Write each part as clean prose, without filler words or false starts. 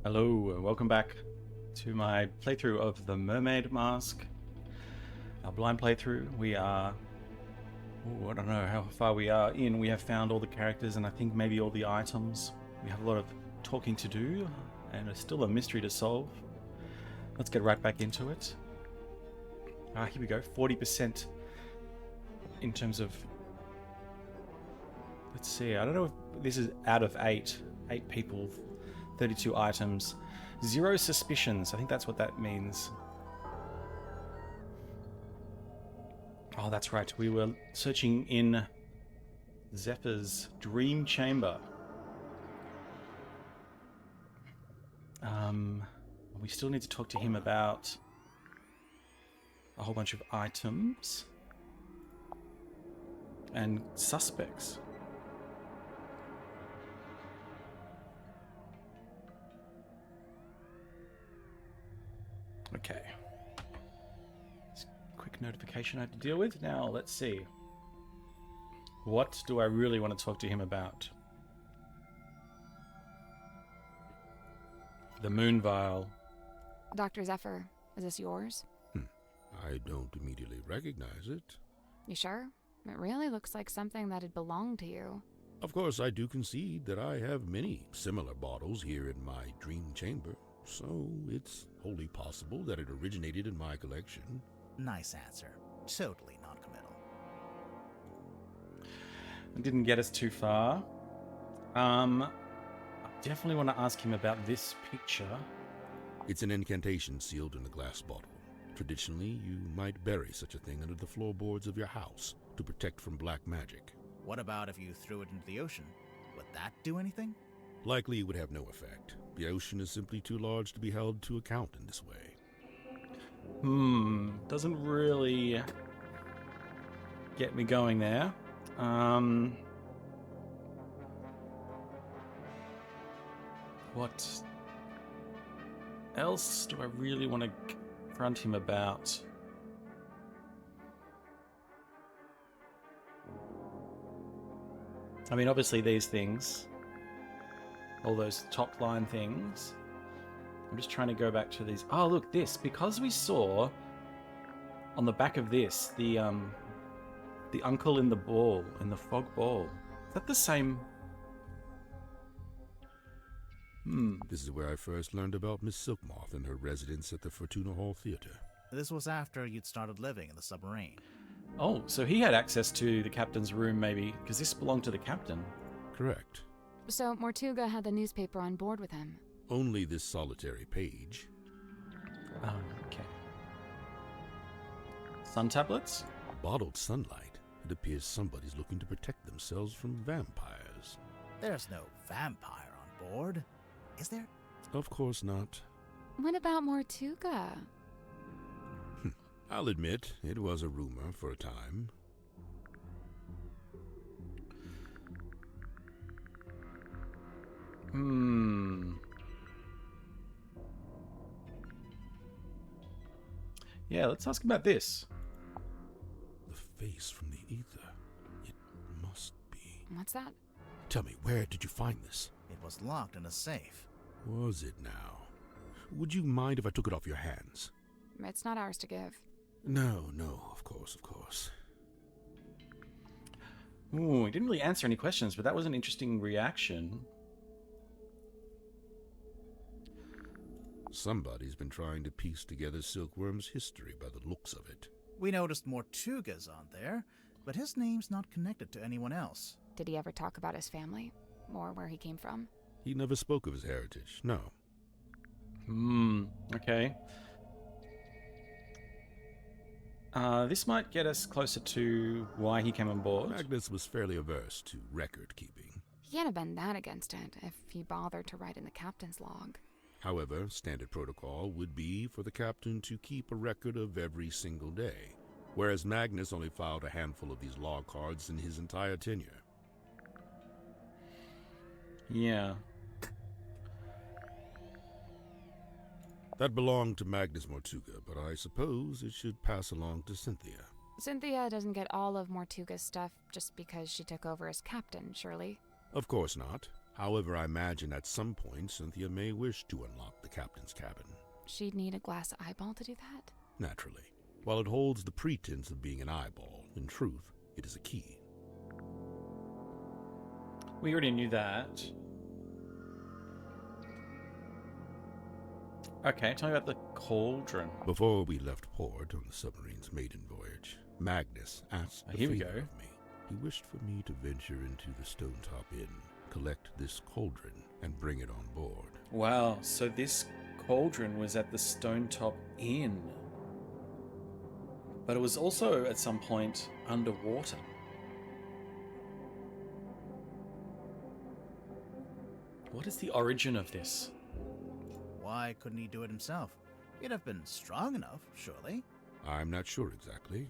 Hello, welcome back to my playthrough of the Mermaid Mask. Our blind playthrough. We are... I don't know how far we are in. We have found all the characters and I think maybe all the items. We have a lot of talking to do and it's still a mystery to solve. Let's get right back into it. Here we go. 40% in terms of... Let's see. I don't know if this is out of 8. 8 people. 32 items. 0 suspicions. I think that's what that means. Oh, that's right. We were searching in Zephyr's dream chamber. We still need to talk to him about a whole bunch of items and suspects. Okay. Quick notification I have to deal with. Now, let's see. What do I really want to talk to him about? The moon vial. Dr. Zephyr, is this yours? I don't immediately recognize it. You sure? It really looks like something that'd belong to you. Of course, I do concede that I have many similar bottles here in my dream chamber, so it's wholly possible that it originated in my collection. Nice answer. Totally non-committal. It didn't get us too far. I definitely want to ask him about this picture. It's an incantation sealed in a glass bottle. Traditionally, you might bury such a thing under the floorboards of your house to protect from black magic. What about if you threw it into the ocean? Would that do anything? Likely it would have no effect. The ocean is simply too large to be held to account in this way. Doesn't really get me going there. What else do I really want to confront him about? I mean, obviously these things, all those top line things. I'm just trying to go back to these. Oh, look, this. Because we saw on the back of this, the uncle in the ball, in the fog ball. Is that the same? This is where I first learned about Miss Silkmoth and her residence at the Fortuna Hall Theater. This was after you'd started living in the submarine. Oh, so he had access to the captain's room, maybe, because this belonged to the captain. Correct. So Mortuga had the newspaper on board with him. Only this solitary page. Oh, okay. Sun tablets? Bottled sunlight. It appears somebody's looking to protect themselves from vampires. There's no vampire on board, is there? Of course not. What about Mortuga? I'll admit, it was a rumor for a time. Yeah, let's ask about this. The face from the ether. It must be. What's that? Tell me, where did you find this? It was locked in a safe. Was it now? Would you mind if I took it off your hands? It's not ours to give. No, of course. Ooh, he didn't really answer any questions, but that was an interesting reaction. Somebody's been trying to piece together Silkworm's history by the looks of it. We noticed Mortuga's on there, but his name's not connected to anyone else. Did he ever talk about his family? Or where he came from? He never spoke of his heritage, no. Okay. This might get us closer to why he came on board. Magnus was fairly averse to record keeping. He can't have been that against it if he bothered to write in the captain's log. However, standard protocol would be for the captain to keep a record of every single day, whereas Magnus only filed a handful of these log cards in his entire tenure. Yeah. That belonged to Magnus Mortuga, but I suppose it should pass along to Cynthia. Cynthia doesn't get all of Mortuga's stuff just because she took over as captain, surely? Of course not. However, I imagine at some point Cynthia may wish to unlock the captain's cabin. She'd need a glass eyeball to do that? Naturally. While it holds the pretense of being an eyeball, in truth, it is a key. We already knew that. Okay, tell me about the cauldron. Before we left port on the submarine's maiden voyage, Magnus asked a Here we favor go. of me. He wished for me to venture into the Stonetop Inn, collect this cauldron, and bring it on board. Wow, so this cauldron was at the Stonetop Inn. But it was also at some point underwater. What is the origin of this? Why couldn't he do it himself? He'd have been strong enough, surely. I'm not sure exactly.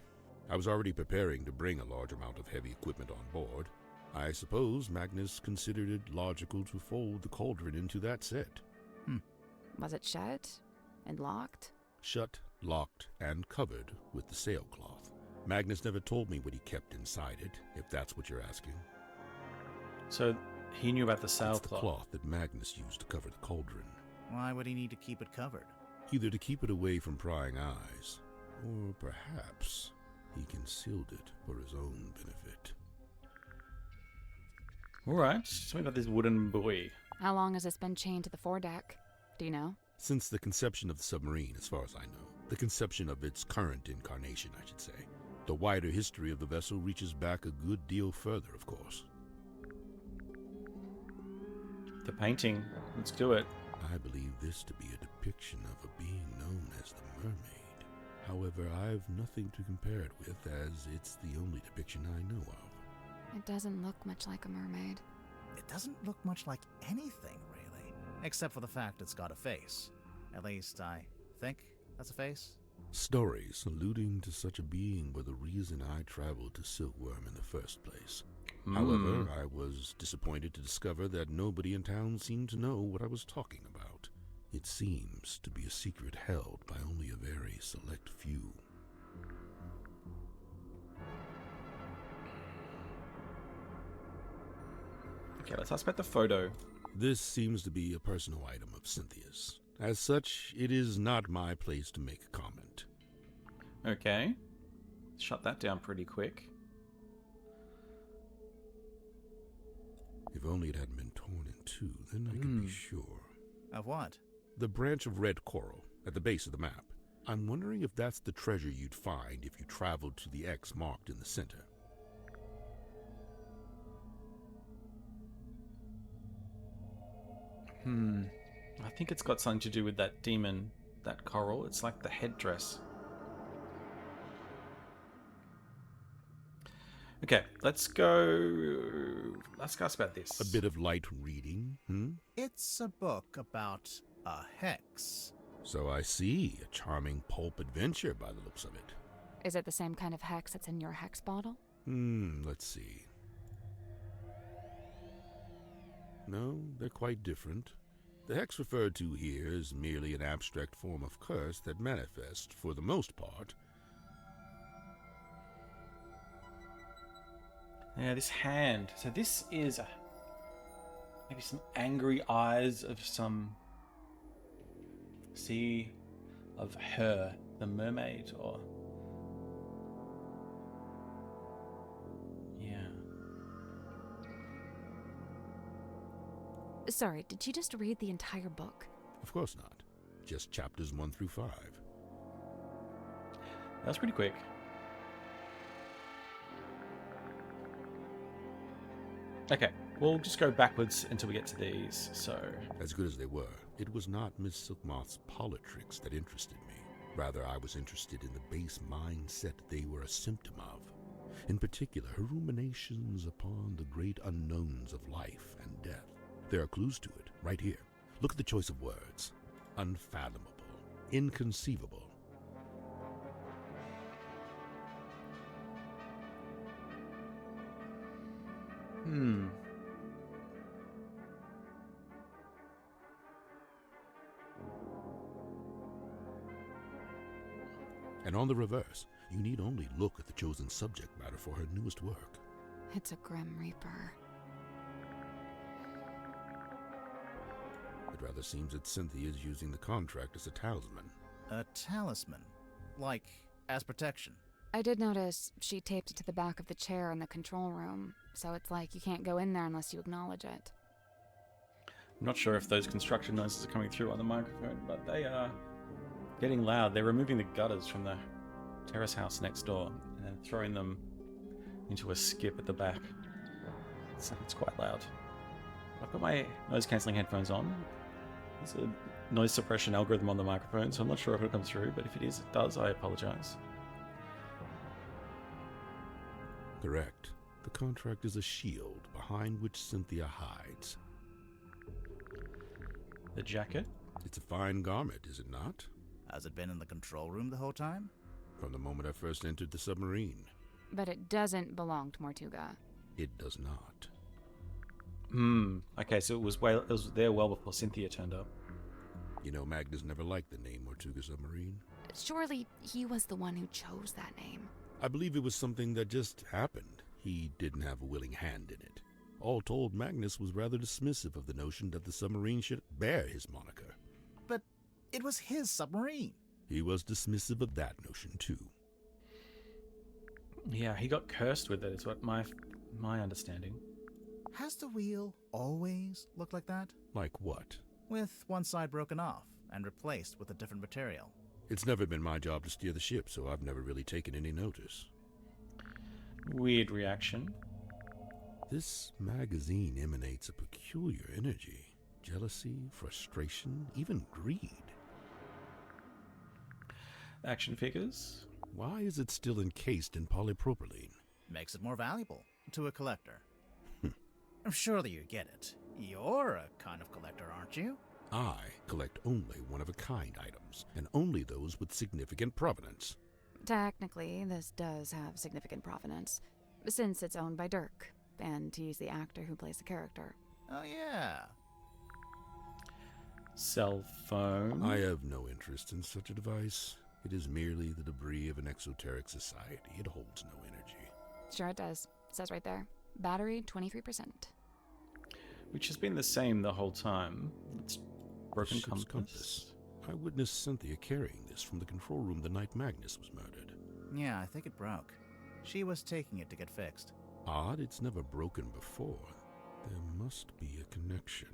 I was already preparing to bring a large amount of heavy equipment on board. I suppose Magnus considered it logical to fold the cauldron into that set. Was it shut and locked? Shut, locked, and covered with the sailcloth. Magnus never told me what he kept inside it, if that's what you're asking. So he knew about the It's the sailcloth. cloth that Magnus used to cover the cauldron. Why would he need to keep it covered? Either to keep it away from prying eyes, or perhaps he concealed it for his own benefit. Alright, tell me about this wooden buoy. How long has this been chained to the foredeck? Do you know? Since the conception of the submarine, as far as I know, the conception of its current incarnation, I should say. The wider history of the vessel reaches back a good deal further, of course. The painting. Let's do it. I believe this to be a depiction of a being known as the Mermaid. However, I've nothing to compare it with, as it's the only depiction I know of. It doesn't look much like a mermaid. It doesn't look much like anything, really. Except for the fact it's got a face. At least, I think that's a face. Stories alluding to such a being were the reason I traveled to Silkworm in the first place. However, I was disappointed to discover that nobody in town seemed to know what I was talking about. It seems to be a secret held by only a very select few. Okay, let's ask about the photo. This seems to be a personal item of Cynthia's. As such, it is not my place to make a comment. Okay. Shut that down pretty quick. If only it hadn't been torn in two, then I could be sure. Of what? The branch of red coral at the base of the map. I'm wondering if that's the treasure you'd find if you traveled to the X marked in the center. I think it's got something to do with that demon, that coral. It's like the headdress. Okay, let's ask about this. A bit of light reading, It's a book about a hex. So I see, a charming pulp adventure by the looks of it. Is it the same kind of hex that's in your hex bottle? Let's see. No, they're quite different. The hex referred to here is merely an abstract form of curse that manifests, for the most part. Yeah, this hand. So this is maybe some angry eyes of some sea of her, the mermaid, or yeah. Sorry, did you just read the entire book? Of course not. Just chapters 1 through 5. That was pretty quick. Okay, we'll just go backwards until we get to these. So As good as they were, it was not Miss Silkmoth's politricks that interested me. Rather, I was interested in the base mindset they were a symptom of. In particular, her ruminations upon the great unknowns of life and death. There are clues to it, right here. Look at the choice of words. Unfathomable. Inconceivable. And on the reverse, you need only look at the chosen subject matter for her newest work. It's a Grim Reaper. It rather seems that Cynthia is using the contract as a talisman. A talisman? Like, as protection? I did notice she taped it to the back of the chair in the control room, so it's like you can't go in there unless you acknowledge it. I'm not sure if those construction noises are coming through on the microphone, but they are getting loud. They're removing the gutters from the terrace house next door and then throwing them into a skip at the back. It's quite loud. I've got my noise-cancelling headphones on. There's a noise suppression algorithm on the microphone, so I'm not sure if it'll come through, but if it does, I apologize. Correct. The contract is a shield behind which Cynthia hides. The jacket? It's a fine garment, is it not? Has it been in the control room the whole time? From the moment I first entered the submarine. But it doesn't belong to Mortuga. It does not. Okay, so it was there well before Cynthia turned up. You know, Magnus never liked the name Tortuga Submarine. Surely he was the one who chose that name. I believe it was something that just happened. He didn't have a willing hand in it. All told, Magnus was rather dismissive of the notion that the submarine should bear his moniker. But it was his submarine. He was dismissive of that notion, too. Yeah, he got cursed with it, is what my understanding. Has the wheel always looked like that? Like what? With one side broken off and replaced with a different material. It's never been my job to steer the ship, so I've never really taken any notice. Weird reaction. This magazine emanates a peculiar energy. Jealousy, frustration, even greed. Action figures. Why is it still encased in polypropylene? Makes it more valuable to a collector. Surely you get it. You're a kind of collector, aren't you? I collect only one-of-a-kind items, and only those with significant provenance. Technically, this does have significant provenance, since it's owned by Dirk, and he's the actor who plays the character. Oh, yeah. Cell phone. I have no interest in such a device. It is merely the debris of an exoteric society. It holds no energy. Sure it does. It says right there. Battery, 23%. Which has been the same the whole time. It's broken Ship's compass. I witnessed Cynthia carrying this from the control room the night Magnus was murdered. Yeah, I think it broke. She was taking it to get fixed. Odd, it's never broken before. There must be a connection.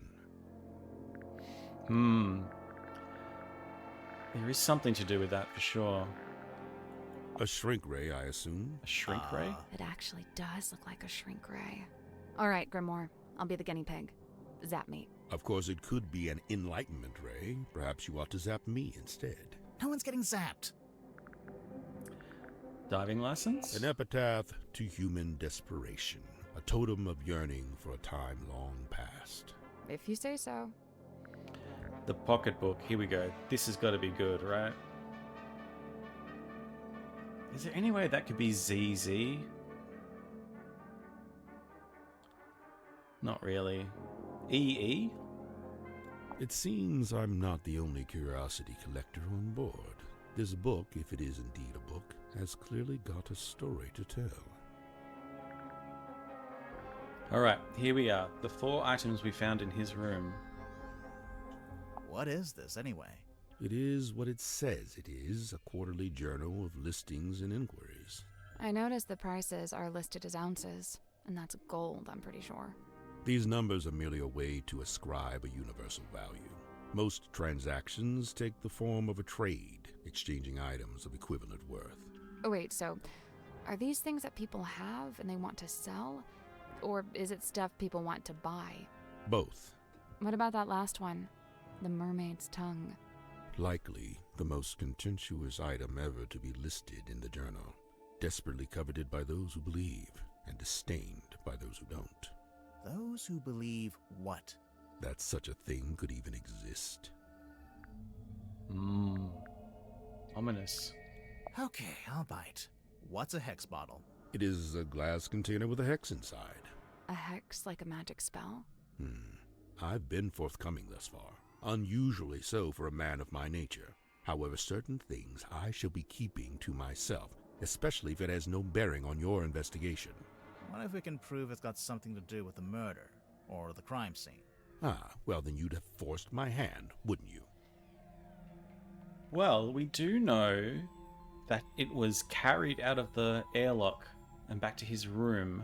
There is something to do with that for sure. A shrink ray, I assume. A shrink ray? It actually does look like a shrink ray. All right, Grimoire. I'll be the guinea pig. Zap me. Of course, it could be an enlightenment ray. Perhaps you ought to zap me instead. No one's getting zapped. Diving license? An epitaph to human desperation. A totem of yearning for a time long past. If you say so. The pocketbook. Here we go. This has got to be good, right? Is there any way that could be ZZ? Not really. EE? It seems I'm not the only curiosity collector on board. This book, if it is indeed a book, has clearly got a story to tell. Alright, here we are. The 4 items we found in his room. What is this, anyway? It is what it says it is, a quarterly journal of listings and inquiries. I noticed the prices are listed as ounces, and that's gold, I'm pretty sure. These numbers are merely a way to ascribe a universal value. Most transactions take the form of a trade, exchanging items of equivalent worth. Oh wait, so are these things that people have and they want to sell? Or is it stuff people want to buy? Both. What about that last one? The mermaid's tongue. Likely the most contentious item ever to be listed in the journal. Desperately coveted by those who believe, and disdained by those who don't. Those who believe what? That such a thing could even exist. Ominous. Okay, I'll bite. What's a hex bottle? It is a glass container with a hex inside. A hex like a magic spell? I've been forthcoming thus far. Unusually so for a man of my nature. However, certain things I shall be keeping to myself, especially if it has no bearing on your investigation. What if we can prove it's got something to do with the murder or the crime scene? Ah, well then you'd have forced my hand, wouldn't you? Well, we do know that it was carried out of the airlock and back to his room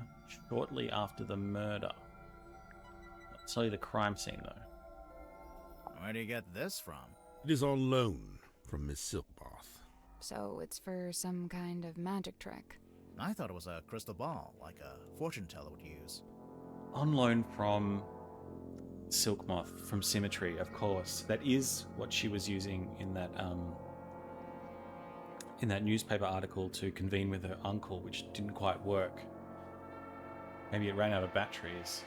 shortly after the murder. I'll tell you the crime scene, though. Where do you get this from? It is on loan from Miss Silkmoth. So it's for some kind of magic trick. I thought it was a crystal ball, like a fortune teller would use. On loan from Silkmoth, from Symmetry, of course. That is what she was using in that newspaper article to convene with her uncle, which didn't quite work. Maybe it ran out of batteries.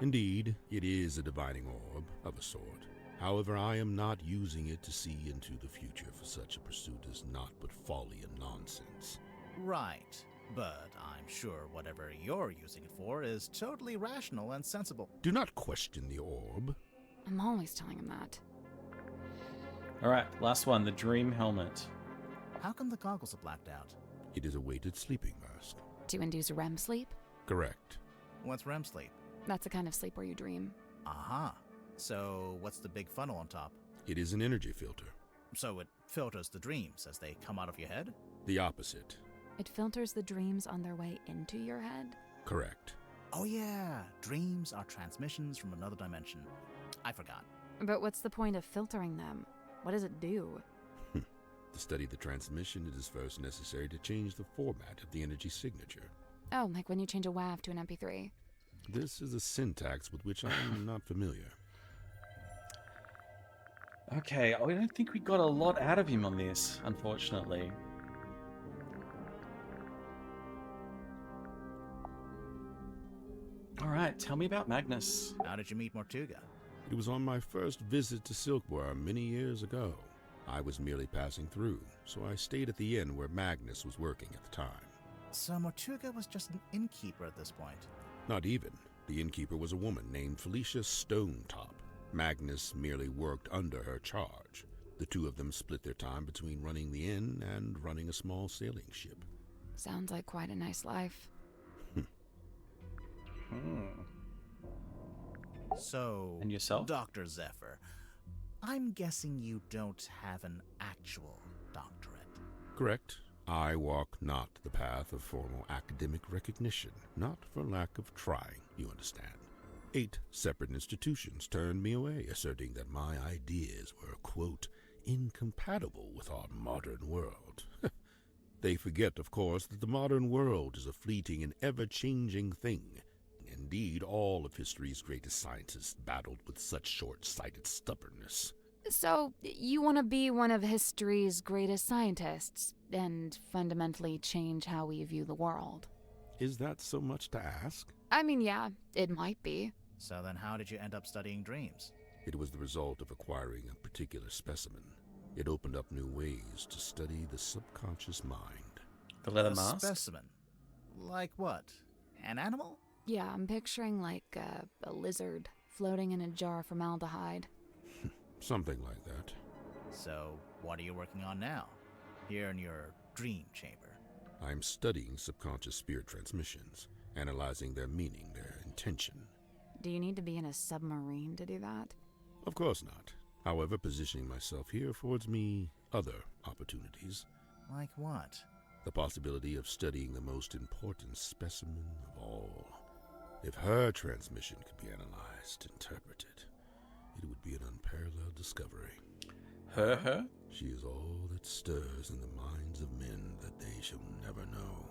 Indeed, it is a divining orb of a sort. However, I am not using it to see into the future, for such a pursuit is naught but folly and nonsense. Right, but I'm sure whatever you're using it for is totally rational and sensible. Do not question the orb. I'm always telling him that. Alright, last one, the dream helmet. How come the goggles are blacked out? It is a weighted sleeping mask. To induce REM sleep? Correct. What's REM sleep? That's the kind of sleep where you dream. Aha. So what's the big funnel on top? It is an energy filter. So it filters the dreams as they come out of your head? The opposite. It filters the dreams on their way into your head? Correct. Oh yeah, dreams are transmissions from another dimension. I forgot. But what's the point of filtering them? What does it do? To study the transmission, it is first necessary to change the format of the energy signature. Oh, like when you change a WAV to an MP3. This is a syntax with which I am not familiar. Okay, I don't think we got a lot out of him on this, unfortunately. Alright, tell me about Magnus. How did you meet Mortuga? It was on my first visit to Silkworm many years ago. I was merely passing through, so I stayed at the inn where Magnus was working at the time. So Mortuga was just an innkeeper at this point. Not even. The innkeeper was a woman named Felicia Stonetop. Magnus merely worked under her charge. The two of them split their time between running the inn and running a small sailing ship. Sounds like quite a nice life. So, And yourself? Dr. Zephyr, I'm guessing you don't have an actual doctorate. Correct. I walk not the path of formal academic recognition, not for lack of trying, you understand. 8 separate institutions turned me away, asserting that my ideas were, quote, incompatible with our modern world. They forget, of course, that the modern world is a fleeting and ever-changing thing. Indeed, all of history's greatest scientists battled with such short-sighted stubbornness. So, you want to be one of history's greatest scientists and fundamentally change how we view the world? Is that so much to ask? I mean, yeah, it might be. So then how did you end up studying dreams? It was the result of acquiring a particular specimen. It opened up new ways to study the subconscious mind. The leather A mask? specimen? Like what? An animal? Yeah, I'm picturing like a lizard floating in a jar of formaldehyde. Something like that. So, what are you working on now? Here in your dream chamber? I'm studying subconscious spirit transmissions, analyzing their meaning, their intention. Do you need to be in a submarine to do that? Of course not. However, positioning myself here affords me other opportunities. Like what? The possibility of studying the most important specimen of all. If her transmission could be analyzed, interpreted, it would be an unparalleled discovery. Her? She is all that stirs in the minds of men that they shall never know.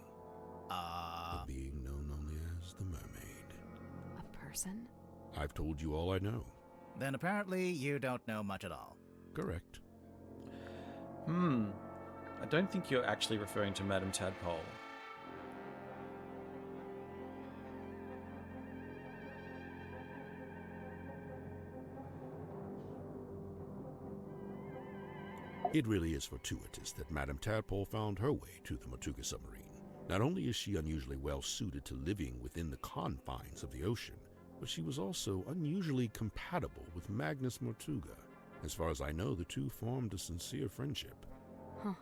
A being known only as the Mermaid. A person? I've told you all I know. Then apparently you don't know much at all. Correct. I don't think you're actually referring to Madame Tadpole. It really is fortuitous that Madame Tadpole found her way to the Mortuga submarine. Not only is she unusually well suited to living within the confines of the ocean, but she was also unusually compatible with Magnus Mortuga. As far as I know, the two formed a sincere friendship. Huh.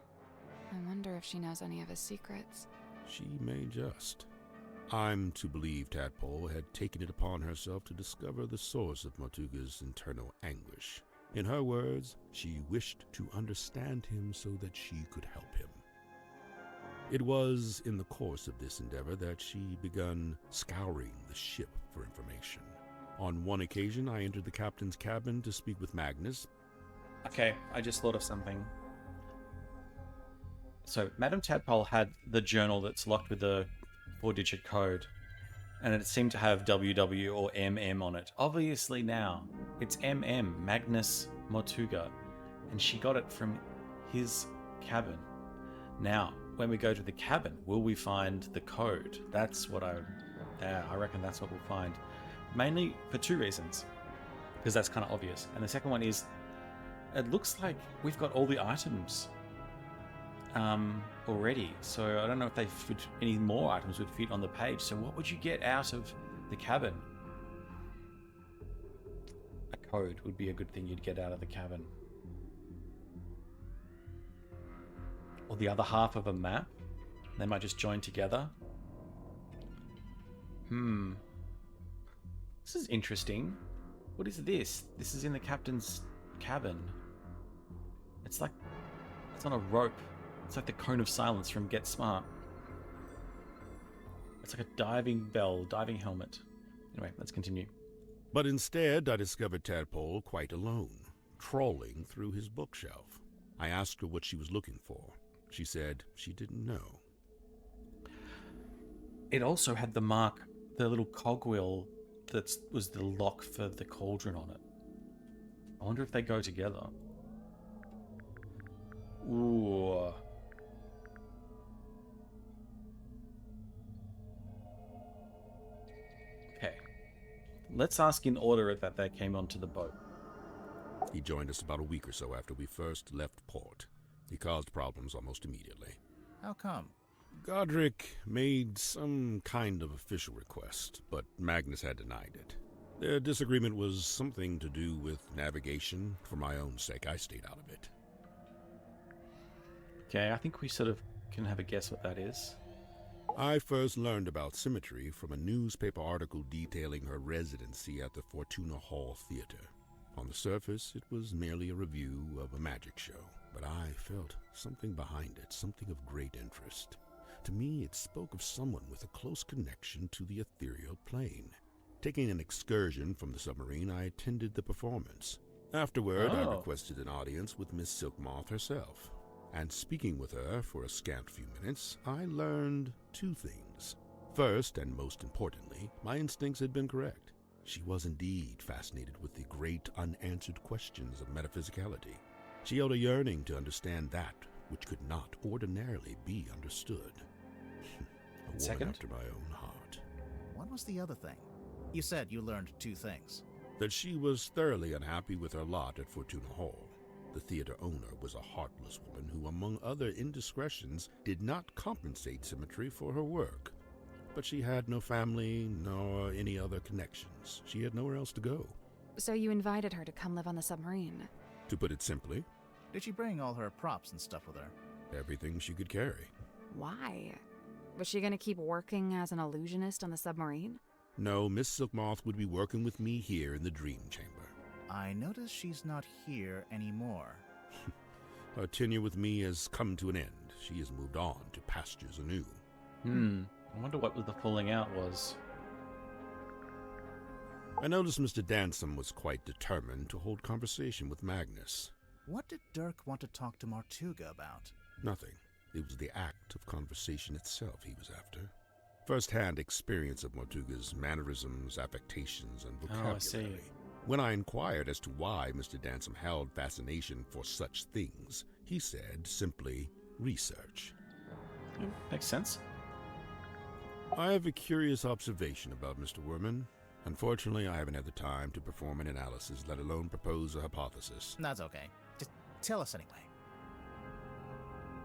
I wonder if she knows any of his secrets. She may just. I'm to believe Tadpole had taken it upon herself to discover the source of Mortuga's internal anguish. In her words, she wished to understand him so that she could help him. It was in the course of this endeavor that she begun scouring the ship for information. On one occasion, I entered the captain's cabin to speak with Magnus. Okay, I just thought of something. So, Madame Tadpole had the journal that's locked with the 4-digit code, and it seemed to have WW or MM on it. Obviously now, it's MM, Magnus Mortuga, and she got it from his cabin. Now, when we go to the cabin, will we find the code? That's what I reckon that's what we'll find. Mainly for two reasons, because that's kind of obvious. And the second one is, it looks like we've got all the items already, so I don't know if any more items would fit on the page. So what would you get out of the cabin? A code would be a good thing you'd get out of the cabin. Or the other half of a map. They might just join together. This is interesting. What is this? This is in the captain's cabin. It's on a rope. It's like the cone of silence from Get Smart. It's like a diving helmet. Anyway, let's continue. But instead, I discovered Tadpole quite alone, trawling through his bookshelf. I asked her what she was looking for. She said she didn't know. It also had the little cogwheel that was the lock for the cauldron on it. I wonder if they go together. Ooh. Okay. Let's ask in order that they came onto the boat. He joined us about a week or so after we first left port. He caused problems almost immediately. How come? Godric made some kind of official request, but Magnus had denied it. Their disagreement was something to do with navigation. For my own sake, I stayed out of it. Okay, I think we sort of can have a guess what that is. I first learned about Symmetry from a newspaper article detailing her residency at the Fortuna Hall Theater. On the surface, it was merely a review of a magic show, but I felt something behind it, something of great interest. To me, it spoke of someone with a close connection to the ethereal plane. Taking an excursion from the submarine, I attended the performance. Afterward, I requested an audience with Miss Silkmoth herself. And speaking with her for a scant few minutes, I learned two things. First, and most importantly, my instincts had been correct. She was indeed fascinated with the great unanswered questions of metaphysicality. She held a yearning to understand that which could not ordinarily be understood. A woman after my own heart. What was the other thing? You said you learned two things. That she was thoroughly unhappy with her lot at Fortuna Hall. The theater owner was a heartless woman who, among other indiscretions, did not compensate Symmetry for her work. But she had no family, nor any other connections. She had nowhere else to go. So you invited her to come live on the submarine? To put it simply, Did she bring all her props and stuff with her? everything she could carry. Why? Was she gonna keep working as an illusionist on the submarine? No, Miss Silkmoth would be working with me here in the Dream Chamber. I notice she's not here anymore. Her tenure with me has come to an end. She has moved on to pastures anew. I wonder what the falling out was. I noticed Mr. Dansom was quite determined to hold conversation with Magnus. What did Dirk want to talk to Mortuga about? Nothing. It was the act of conversation itself he was after. First-hand experience of Mortuga's mannerisms, affectations, and vocabulary. I see. When I inquired as to why Mr. Dansom held fascination for such things, he said simply, research. Makes sense. I have a curious observation about Mr. Werman. Unfortunately, I haven't had the time to perform an analysis, let alone propose a hypothesis. That's okay. Just tell us anyway.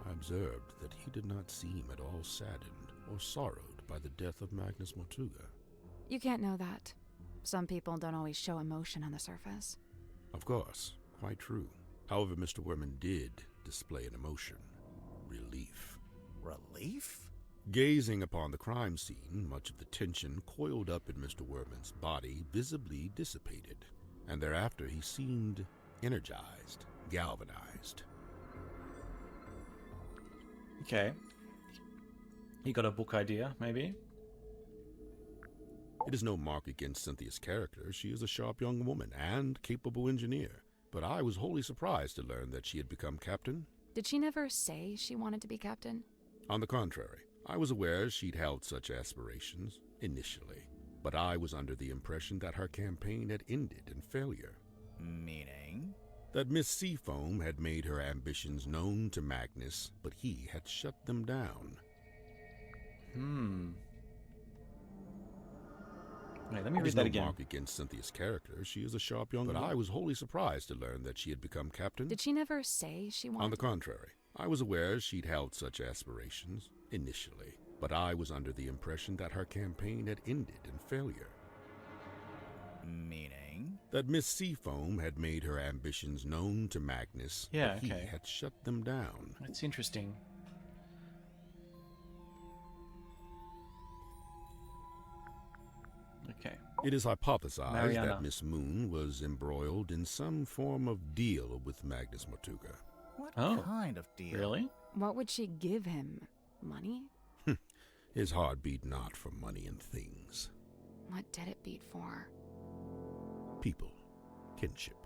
I observed that he did not seem at all saddened or sorrowed by the death of Magnus Mortuga. You can't know that. Some people don't always show emotion on the surface. Of course, quite true. However, Mr. Werman did display an emotion. Relief. Relief? Gazing upon the crime scene, much of the tension coiled up in Mr. Werman's body visibly dissipated, and thereafter he seemed energized, galvanized. Okay. You got a book idea, maybe? It is no mark against Cynthia's character. She is a sharp young woman and capable engineer. But I was wholly surprised to learn that she had become captain. Did she never say she wanted to be captain? On the contrary, I was aware she'd held such aspirations, initially. But I was under the impression that her campaign had ended in failure. Meaning? That Miss Seafoam had made her ambitions known to Magnus, but he had shut them down. Wait, let me It read is that no again. mark against Cynthia's character. She is a sharp young woman. But I was wholly surprised to learn that she had become captain. Did she never say she wanted? On the contrary, I was aware she'd held such aspirations, initially. But I was under the impression that her campaign had ended in failure. Meaning? That Miss Seafoam had made her ambitions known to Magnus, Yeah, but okay. he had shut them down. That's interesting. Okay. It is hypothesized Mariana. that Miss Moon was embroiled in some form of deal with Magnus Mortuga. What Oh, kind of deal? Really? What would she give him? Money? His heart beat not for money and things. What did it beat for? People. Kinship.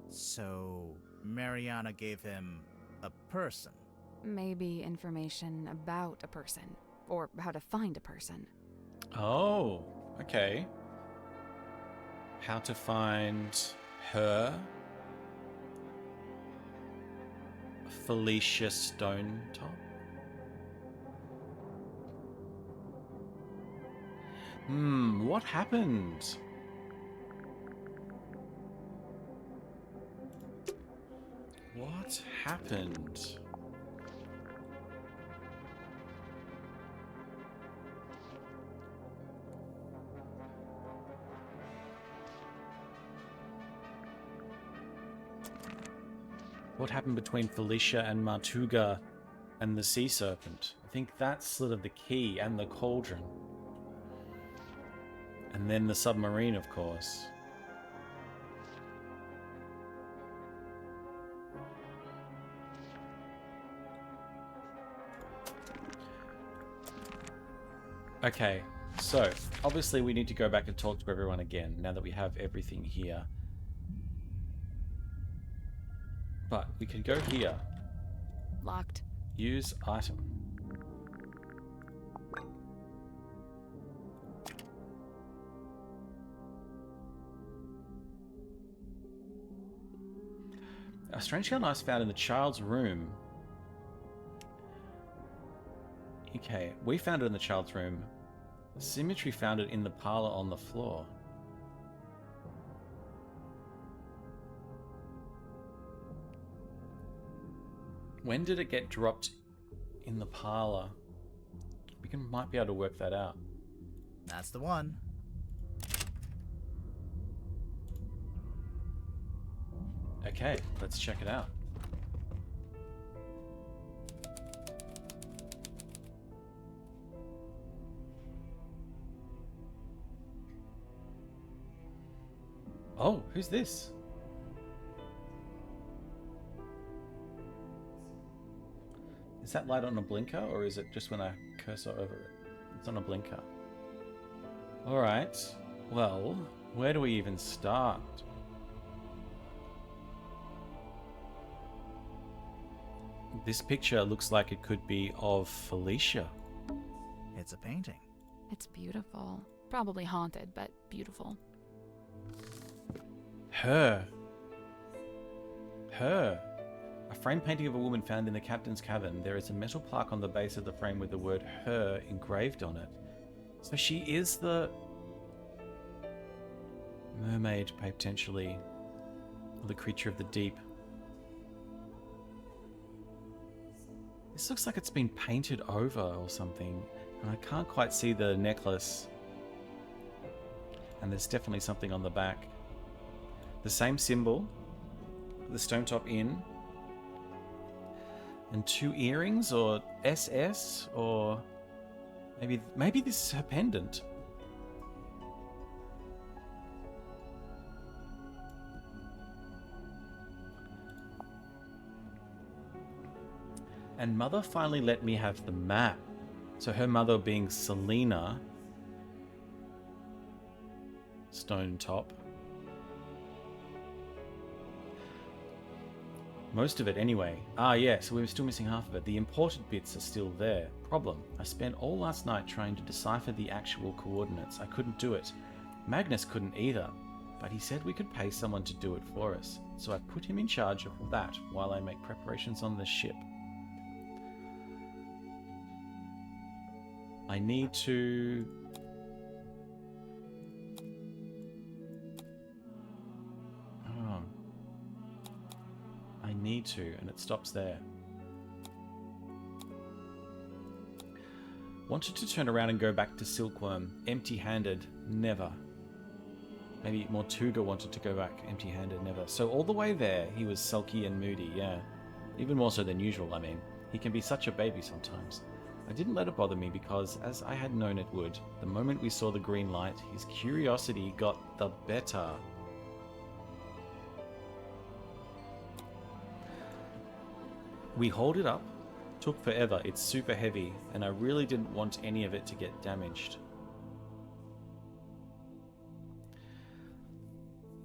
So, Mariana gave him a person. Maybe information about a person, or how to find a person. Oh, okay. How to find her? Felicia Stonetop? What happened? What happened? What happened between Felicia and Martuga and the sea serpent? I think that's sort of the key, and the cauldron. And then the submarine, of course. Okay, so obviously we need to go back and talk to everyone again now that we have everything here. But we can go here. Locked. Use item. A strange gun ice found in the child's room. Okay, we found it in the child's room. Symmetry found it in the parlor on the floor. When did it get dropped in the parlor? Might be able to work that out. That's the one. Okay, let's check it out. Oh, who's this? Is that light on a blinker, or is it just when I cursor over it? It's on a blinker. Alright, well, where do we even start? This picture looks like it could be of Felicia. It's a painting. It's beautiful. Probably haunted, but beautiful. Her. A frame painting of a woman found in the captain's cabin. There is a metal plaque on the base of the frame with the word her engraved on it. So she is the mermaid, potentially. Or the creature of the deep. This looks like it's been painted over or something. And I can't quite see the necklace. And there's definitely something on the back. The same symbol. The stone top in. And 2 earrings, or SS, or Maybe this is her pendant. And Mother finally let me have the map. So her mother being Selena Stone Top. Most of it anyway. Ah yeah, so we were still missing half of it. The important bits are still there. Problem: I spent all last night trying to decipher the actual coordinates. I couldn't do it. Magnus couldn't either, but he said we could pay someone to do it for us. So I put him in charge of that while I make preparations on the ship. I need to... Oh. I need to, and it stops there. Wanted to turn around and go back to Silkworm, empty-handed, never. Maybe Mortuga wanted to go back empty-handed, never. So all the way there, he was sulky and moody, yeah. Even more so than usual, I mean. He can be such a baby sometimes. I didn't let it bother me because, as I had known it would, the moment we saw the green light, his curiosity got the better. We hauled it up. Took forever. It's super heavy, and I really didn't want any of it to get damaged.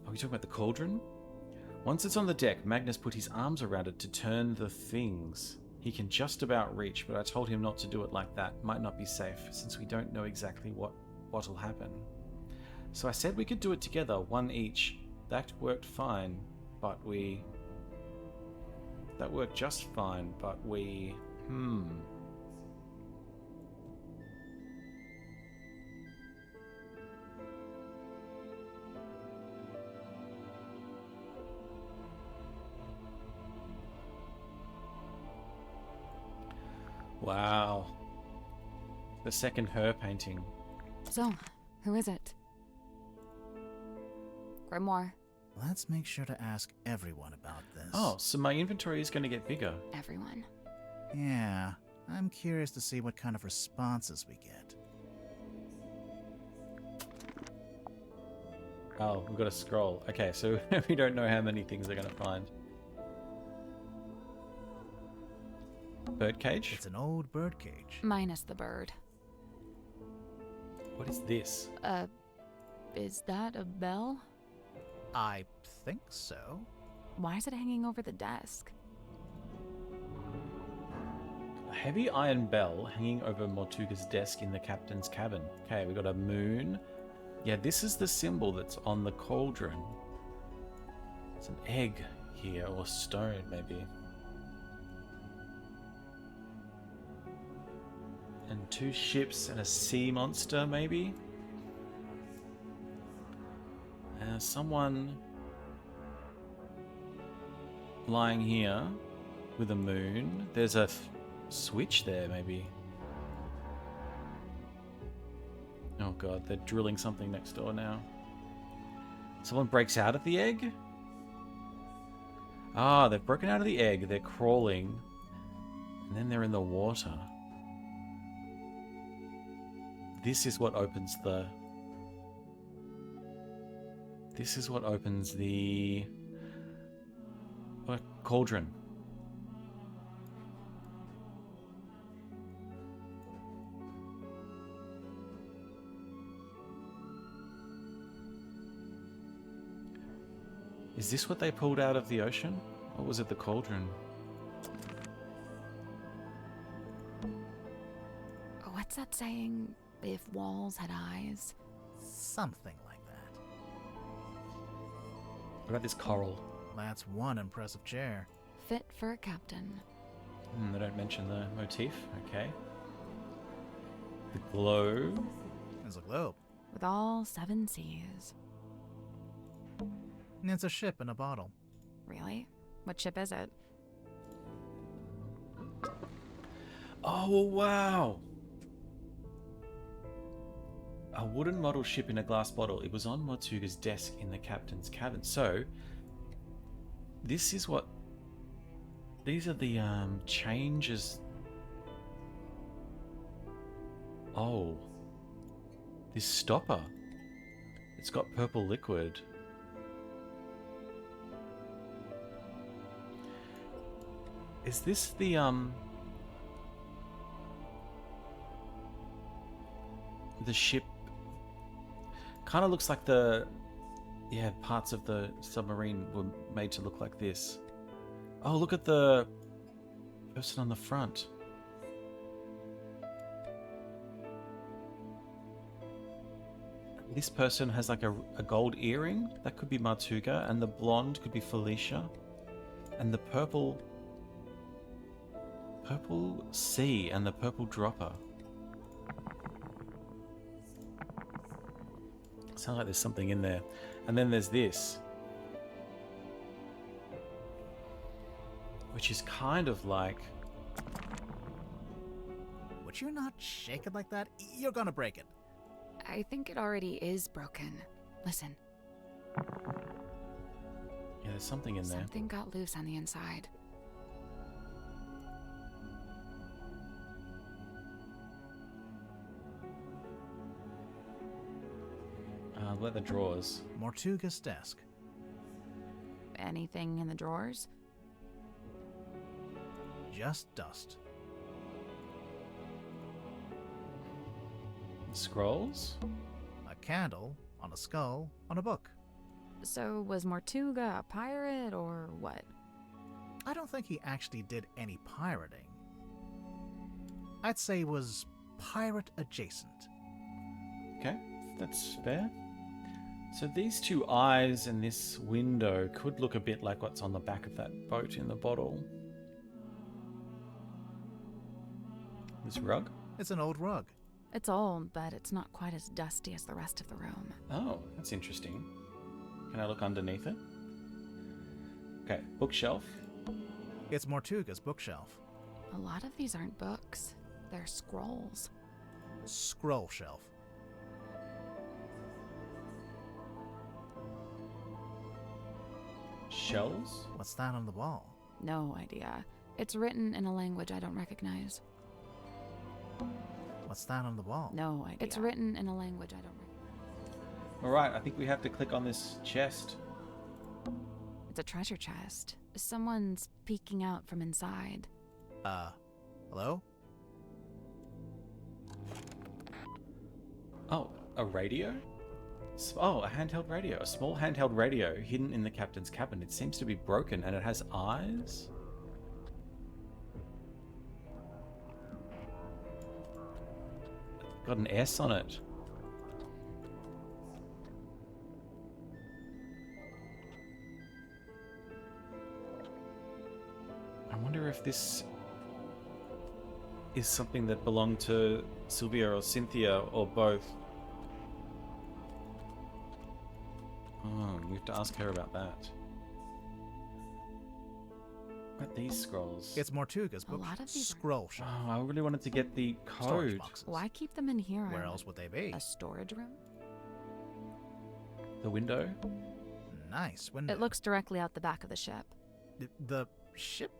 Are we talking about the cauldron? Once it's on the deck, Magnus put his arms around it to turn the things. He can just about reach, but I told him not to do it like that. Might not be safe, since we don't know exactly what'll happen. So I said we could do it together, one each. That worked fine, but we... That worked just fine, but we... Wow. The second her painting. So, who is it? Grimoire. Let's make sure to ask everyone about this. Oh, so my inventory is going to get bigger. Everyone. Yeah, I'm curious to see what kind of responses we get. Oh, we've got to scroll. Okay, so we don't know how many things they're going to find. Birdcage? It's an old birdcage. Minus the bird. What is this? Is that a bell? I think so. Why is it hanging over the desk? A heavy iron bell hanging over Mortuga's desk in the captain's cabin. Okay, we got a moon. Yeah, this is the symbol that's on the cauldron. It's an egg here, or stone, maybe. And two ships and a sea monster, maybe? Someone lying here with a moon. There's a switch there, maybe. Oh god, they're drilling something next door now. Someone breaks out of the egg? Ah, they've broken out of the egg, they're crawling, and then they're in the water. This is what opens the... This is what opens the... cauldron. Is this what they pulled out of the ocean? Or was it the cauldron? What's that saying? If walls had eyes? Something like that. What about this coral? That's one impressive chair. Fit for a captain. They don't mention the motif. Okay. The globe. There's a globe. With all 7 seas. And it's a ship in a bottle. Really? What ship is it? Oh, wow! A wooden model ship in a glass bottle. It was on Mortuga's desk in the captain's cabin. So, this is what... These are the changes... Oh. This stopper. It's got purple liquid. Is this the ship? Kind of looks like parts of the submarine were made to look like this. Oh, look at the person on the front. This person has like a gold earring. That could be Martuga, and the blonde could be Felicia, and the purple sea and the purple dropper. Sounds like there's something in there. And then there's this, which is kind of like... Would you not shake it like that? You're gonna break it. I think it already is broken. Listen. Yeah, there's something in there. Something got loose on the inside. What are the drawers? Mortuga's desk. Anything in the drawers? Just dust. Scrolls? A candle on a skull on a book. So was Mortuga a pirate or what? I don't think he actually did any pirating. I'd say he was pirate adjacent. Okay, that's fair. So these two eyes and this window could look a bit like what's on the back of that boat in the bottle. This rug? It's an old rug. It's old, but it's not quite as dusty as the rest of the room. Oh, that's interesting. Can I look underneath it? Okay, bookshelf. It's Mortuga's bookshelf. A lot of these aren't books. They're scrolls. Scroll shelf. Shells? What's that on the wall? No idea. It's written in a language I don't recognize. What's that on the wall? No idea. It's written in a language I don't recognize. Alright, I think we have to click on this chest. It's a treasure chest. Someone's peeking out from inside. Hello? Oh, a radio? Oh, a handheld radio. A small handheld radio hidden in the captain's cabin. It seems to be broken and it has eyes. Got an S on it. I wonder if this is something that belonged to Sylvia or Cynthia or both. Oh, we have to ask her about that. What are these scrolls? It's Mortuga's book. A lot of these scroll shelf. Oh, I really wanted to get the Storage code. boxes. Why keep them in here? Where else would they be? A storage room? The window? Nice window. It looks directly out the back of the ship. The ship?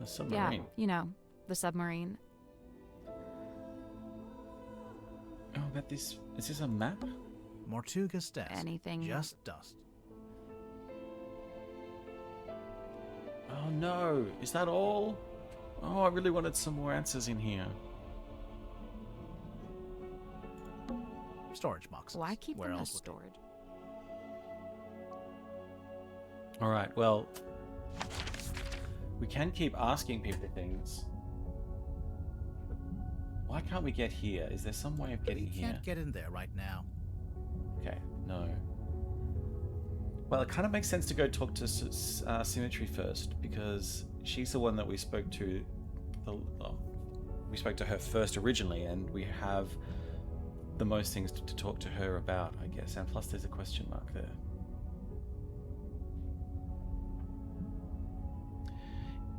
The submarine. Yeah, you know, the submarine. Oh, but this... Is this a map? Mortuga's desk. Anything. Just dust. Oh no, is that all? Oh, I really wanted some more answers in here. Storage boxes. Why keep Where them else as would they- storage? Alright, well... We can keep asking people things. Why can't we get here? Is there some way of getting You here? can't get in there right now. Okay, no. Well, it kind of makes sense to go talk to Symmetry first, because she's the one that we spoke to. We spoke to her first originally, and we have the most things to talk to her about, I guess. And plus, there's a question mark there.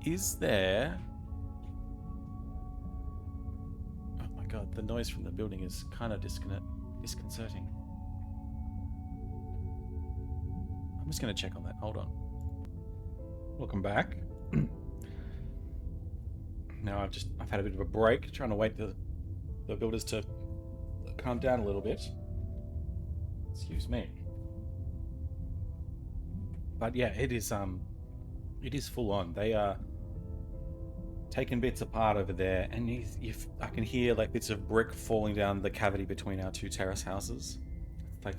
Is there... Oh my god, the noise from the building is kind of disconcerting. I'm just going to check on that. Hold on. Welcome back. Now I've had a bit of a break trying to wait the the builders to calm down a little bit. Excuse me. But yeah, it is full on. They are taking bits apart over there, and I can hear like bits of brick falling down the cavity between our 2 terrace houses. Like,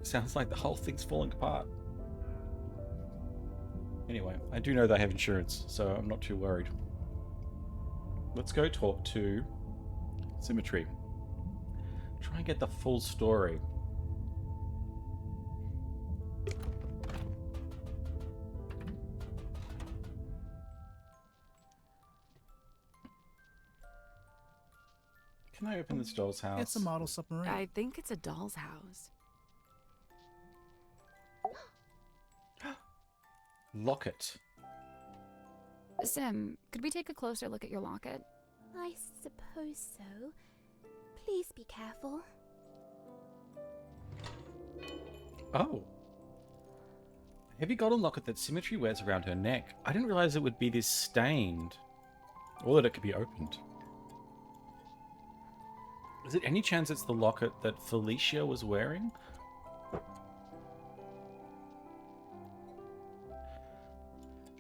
sounds like the whole thing's falling apart. Anyway, I do know they have insurance, so I'm not too worried. Let's go talk to Symmetry. Try and get the full story. Can I open this doll's house? It's a model submarine. I think it's a doll's house. Locket. Sim, could we take a closer look at your locket? I suppose so. Please be careful. Oh. Heavy golden locket that Symmetry wears around her neck. I didn't realize it would be this stained. Or that it could be opened. Is it any chance it's the locket that Felicia was wearing?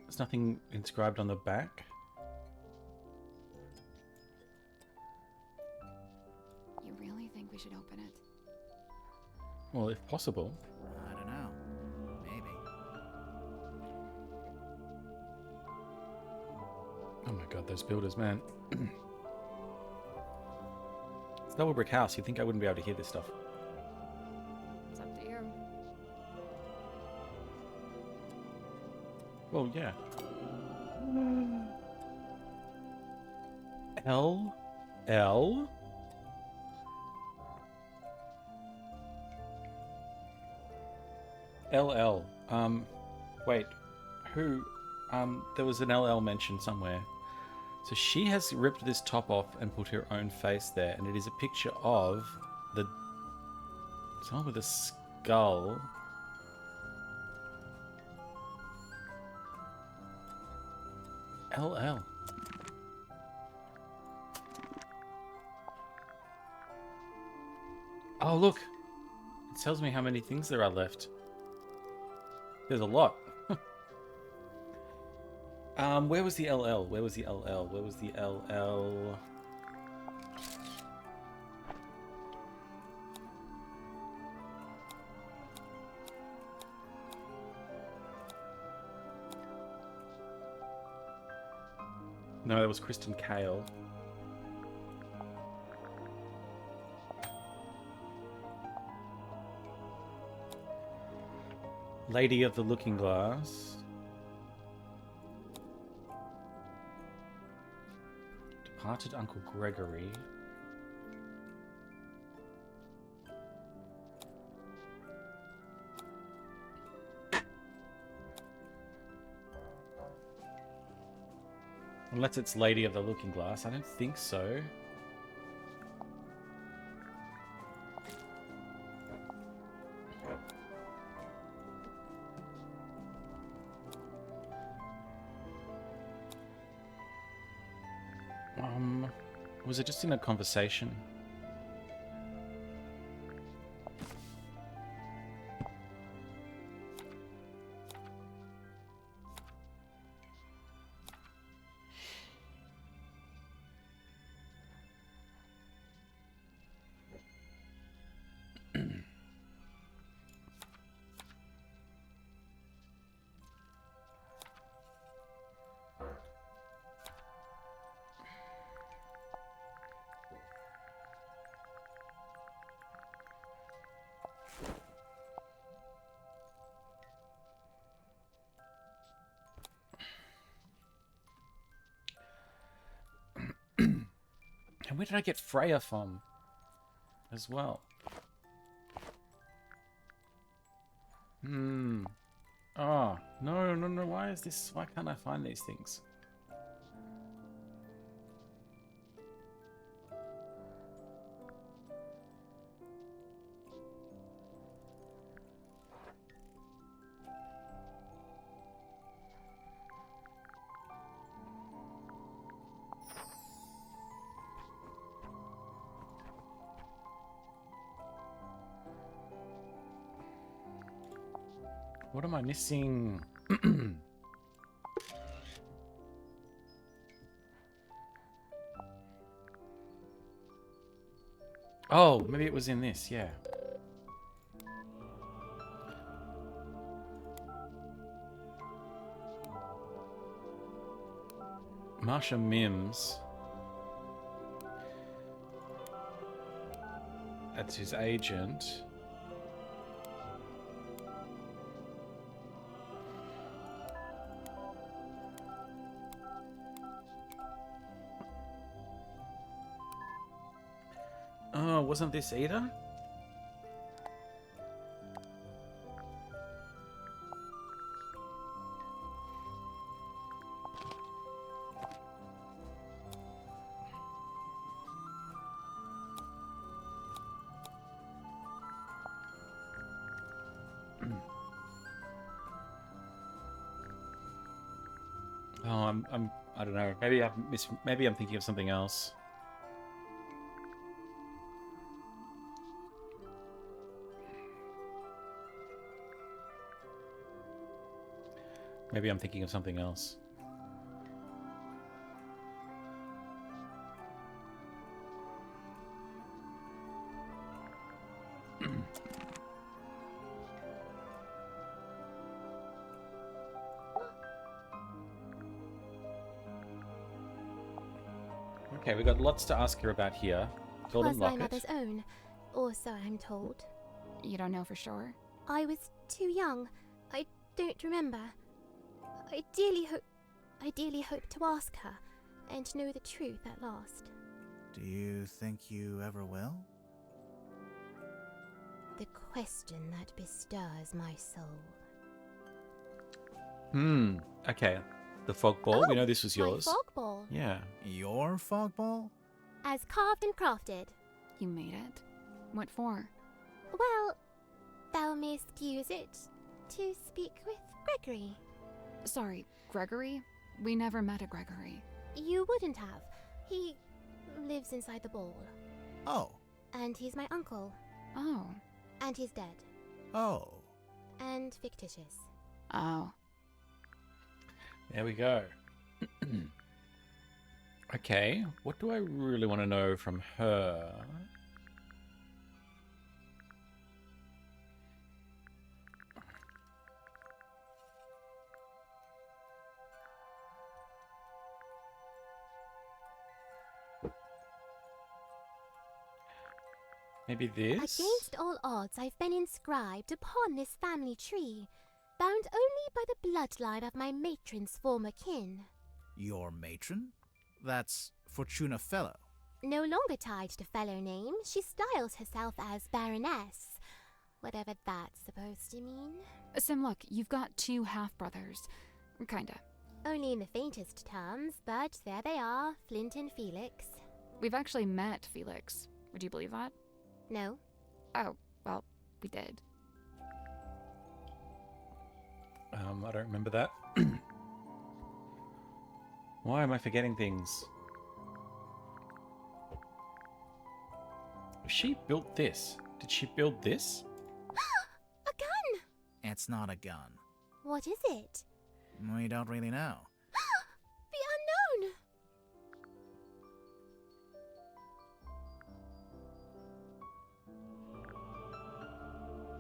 There's nothing inscribed on the back. You really think we should open it? Well, if possible. I don't know. Maybe. Oh my god, those builders, man. It's a double brick house. You'd think I wouldn't be able to hear this stuff. It's up to you. Well, yeah. L. Wait. Who? There was an LL mentioned somewhere. So she has ripped this top off and put her own face there, and it is a picture of someone with a skull. LL. Oh, look. It tells me how many things there are left. There's a lot. Where was the LL? Where was the LL? Where was the LL? No, that was Kristen Kale. Lady of the Looking Glass. Departed Uncle Gregory. Unless it's Lady of the Looking Glass. I don't think so. Was it just in a conversation? And where did I get Freya from? As well. Oh, no. Why is this? Why can't I find these things? What am I missing? Oh, maybe it was in this, yeah. Marsha Mims. That's his agent. Oh, wasn't this Ada? Oh, I don't know. Maybe I'm thinking of something else. Maybe I'm thinking of something else. Okay, we got lots to ask her about here. Golden Was my locket. mother's own, or so I'm told. You don't know for sure? I was too young. I don't remember. I ideally hope to ask her and know the truth at last. Do you think you ever will? The question that bestirs my soul. Okay. The fog ball. We know this was yours. My fog ball. Yeah. Your fog ball? As carved and crafted. You made it? What for? Well, thou mayst use it to speak with Gregory. Sorry, Gregory? We never met a Gregory. You wouldn't have. He lives inside the ball. Oh. And he's my uncle. Oh. And he's dead. Oh. And fictitious. Oh. There we go. Okay, what do I really want to know from her? Maybe this? Against all odds, I've been inscribed upon this family tree, bound only by the bloodline of my matron's former kin. Your matron? That's Fortuna Fellow. No longer tied to fellow name, she styles herself as Baroness. Whatever that's supposed to mean. Sim, look, you've got two half-brothers. Kinda. Only in the faintest terms, but there they are, Flint and Felix. We've actually met Felix. Would you believe that? No? Oh, well, we did. I don't remember that. Why am I forgetting things? She built this. Did she build this? A gun! It's not a gun. What is it? We don't really know. The unknown!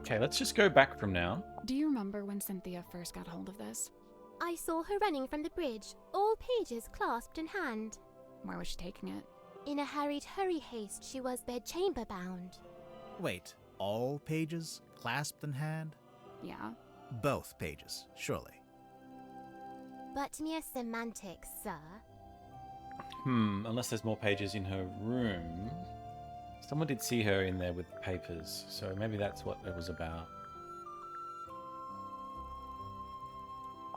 Okay, let's just go back from now. Do you remember when Cynthia first got hold of this? I saw her running from the bridge, all pages clasped in hand. Where was she taking it? In a hurried hurry haste, she was bedchamber bound. Wait, all pages clasped in hand? Yeah. Both pages, surely. But mere semantics, sir. Unless there's more pages in her room. Someone did see her in there with papers, so maybe that's what it was about.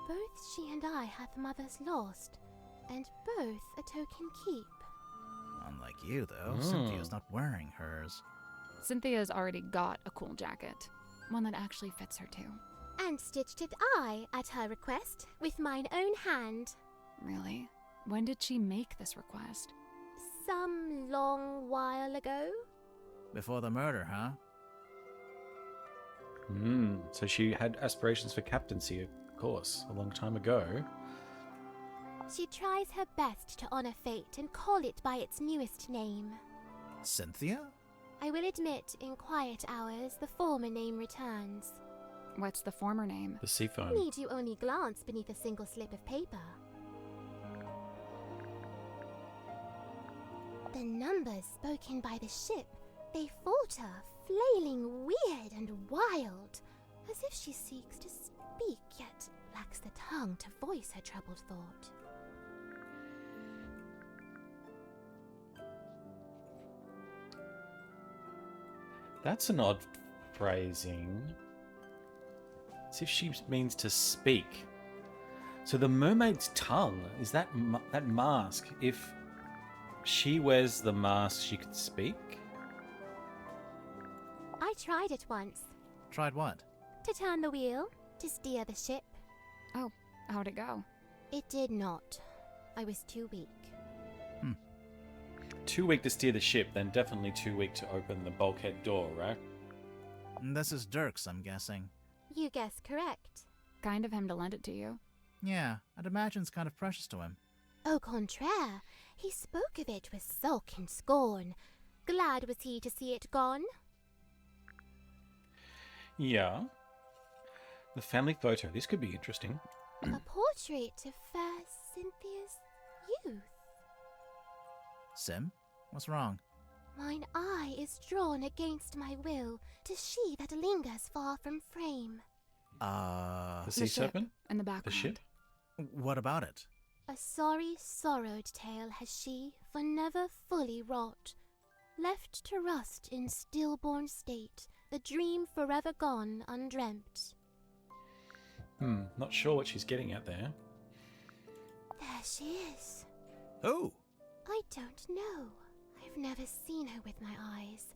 Both she and I hath mothers lost, and both a token keep. Unlike you, though, Oh. Cynthia's not wearing hers. Cynthia's already got a cool jacket. One that actually fits her too. And stitched it I, at her request, with mine own hand. Really? When did she make this request? Some long while ago. Before the murder, huh? So she had aspirations for captaincy, of course, a long time ago. She tries her best to honor fate and call it by its newest name. Cynthia? I will admit, in quiet hours, the former name returns. What's the former name? The Seafoam. Need you only glance beneath a single slip of paper. The numbers spoken by the ship, they falter, flailing weird and wild, as if she seeks to speak, yet lacks the tongue to voice her troubled thought. That's an odd phrasing. As if she means to speak. So the mermaid's tongue, is that that mask? If she wears the mask, she could speak? I tried it once. Tried what? To turn the wheel, to steer the ship. Oh, how'd it go? It did not. I was too weak. Too weak to steer the ship, then definitely too weak to open the bulkhead door, right? This is Dirk's, I'm guessing. You guessed correct. Kind of him to lend it to you. Yeah, I'd imagine it's kind of precious to him. Au contraire, he spoke of it with sulk and scorn. Glad was he to see it gone. Yeah. The family photo. This could be interesting. A portrait of fair Cynthia's youth. Sim? What's wrong? Mine eye is drawn against my will to she that lingers far from frame. The sea The ship serpent? in the The background. ship? What about it? A sorry, sorrowed tale has she, for never fully wrought. Left to rust in stillborn state, the dream forever gone undreamt. Not sure what she's getting at there. There she is. Who? I don't know. I've never seen her with my eyes.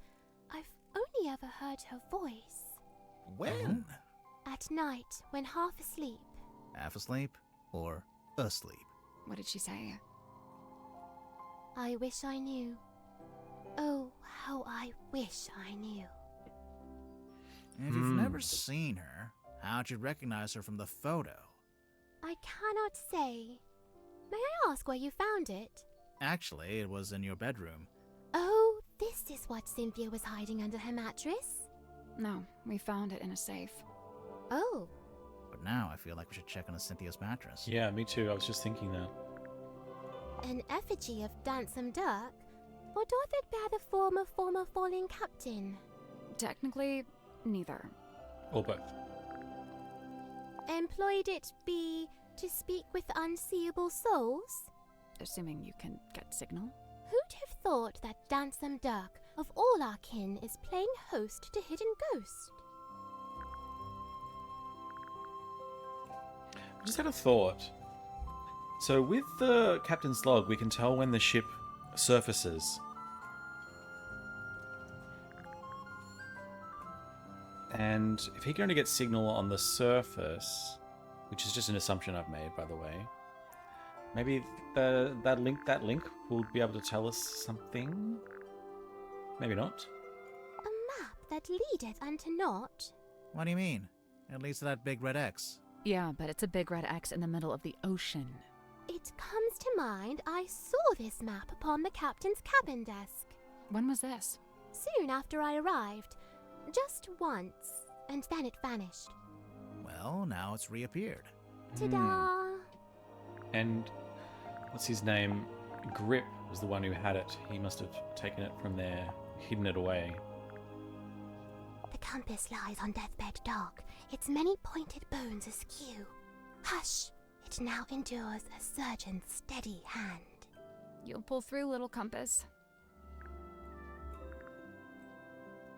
I've only ever heard her voice. When? At night, when half asleep. Half asleep or asleep? What did she say? I wish I knew. Oh, how I wish I knew. If you've never seen her, how'd you recognize her from the photo? I cannot say. May I ask where you found it? Actually, it was in your bedroom. Oh, this is what Cynthia was hiding under her mattress? No, we found it in a safe. Oh, But now I feel like we should check on Cynthia's mattress. Yeah, me too. I was just thinking that. an effigy of Dansome Dirk? Or doth it bear the form of former fallen captain? Technically, neither. Or both. Employed it be to speak with unseeable souls? Assuming you can get signal. Who'd have thought that Dansome Dirk, of all our kin, is playing host to Hidden Ghost? I just had a thought. So with the captain's log, we can tell when the ship surfaces. And if he can only get signal on the surface, which is just an assumption I've made, by the way, maybe that link will be able to tell us something. Maybe not. A map that leadeth unto naught? What do you mean? It leads to that big red X. Yeah, but it's a big red X in the middle of the ocean. It comes to mind I saw this map upon the captain's cabin desk. When was this? Soon after I arrived. Just once, and then it vanished. Well, now it's reappeared. Ta-da! And what's his name? Grip was the one who had it. He must have taken it from there, hidden it away. The compass lies on deathbed dark, its many pointed bones askew. Hush! It now endures a surgeon's steady hand. You'll pull through, little compass.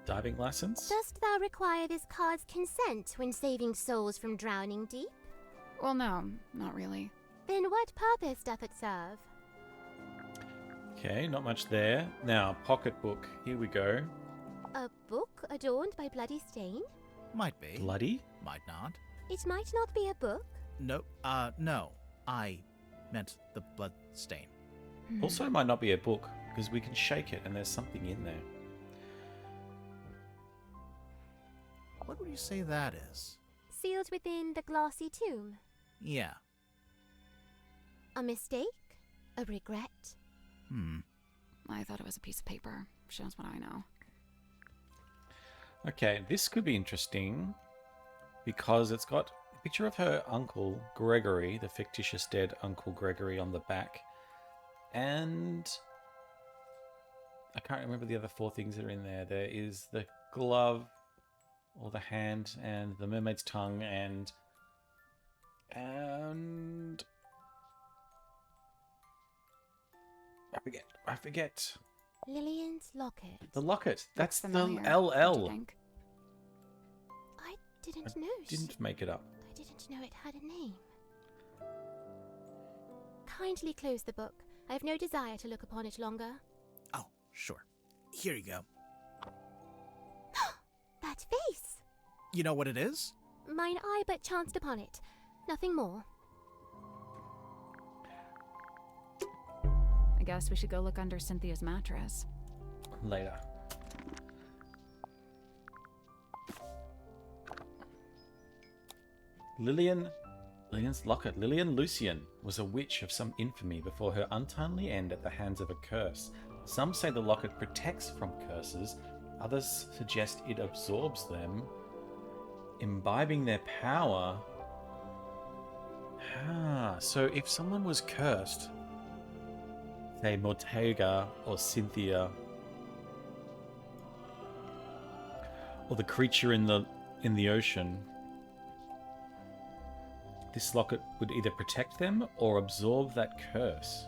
Diving license? Dost thou require this card's consent when saving souls from drowning deep? Well, no, not really. Then what purpose doth it serve? Okay, not much there. Now, pocketbook. Here we go. A book adorned by bloody stain? Might be. Bloody? Might not. It might not be a book. No, no. I meant the blood stain. Also, it might not be a book, because we can shake it and there's something in there. What would you say that is? Sealed within the glassy tomb. Yeah. A mistake? A regret? I thought it was a piece of paper. Shows what I know. Okay, this could be interesting because it's got a picture of her uncle, Gregory, the fictitious dead Uncle Gregory on the back. And I can't remember the other 4 things that are in there. There is the glove, or the hand, and the mermaid's tongue, and I forget. Lillian's locket. The locket. That's the familiar, LL. don't you think? I didn't I know. didn't make it up. I didn't know it had a name. Kindly close the book. I have no desire to look upon it longer. Oh, sure. Here you go. That face! You know what it is? Mine eye but chanced upon it. Nothing more. I guess we should go look under Cynthia's mattress. Later. Lillian's locket. Lillian Lucian was a witch of some infamy before her untimely end at the hands of a curse. Some say the locket protects from curses, others suggest it absorbs them, imbibing their power. So if someone was cursed, say Mortega or Cynthia, or the creature in the ocean, this locket would either protect them or absorb that curse.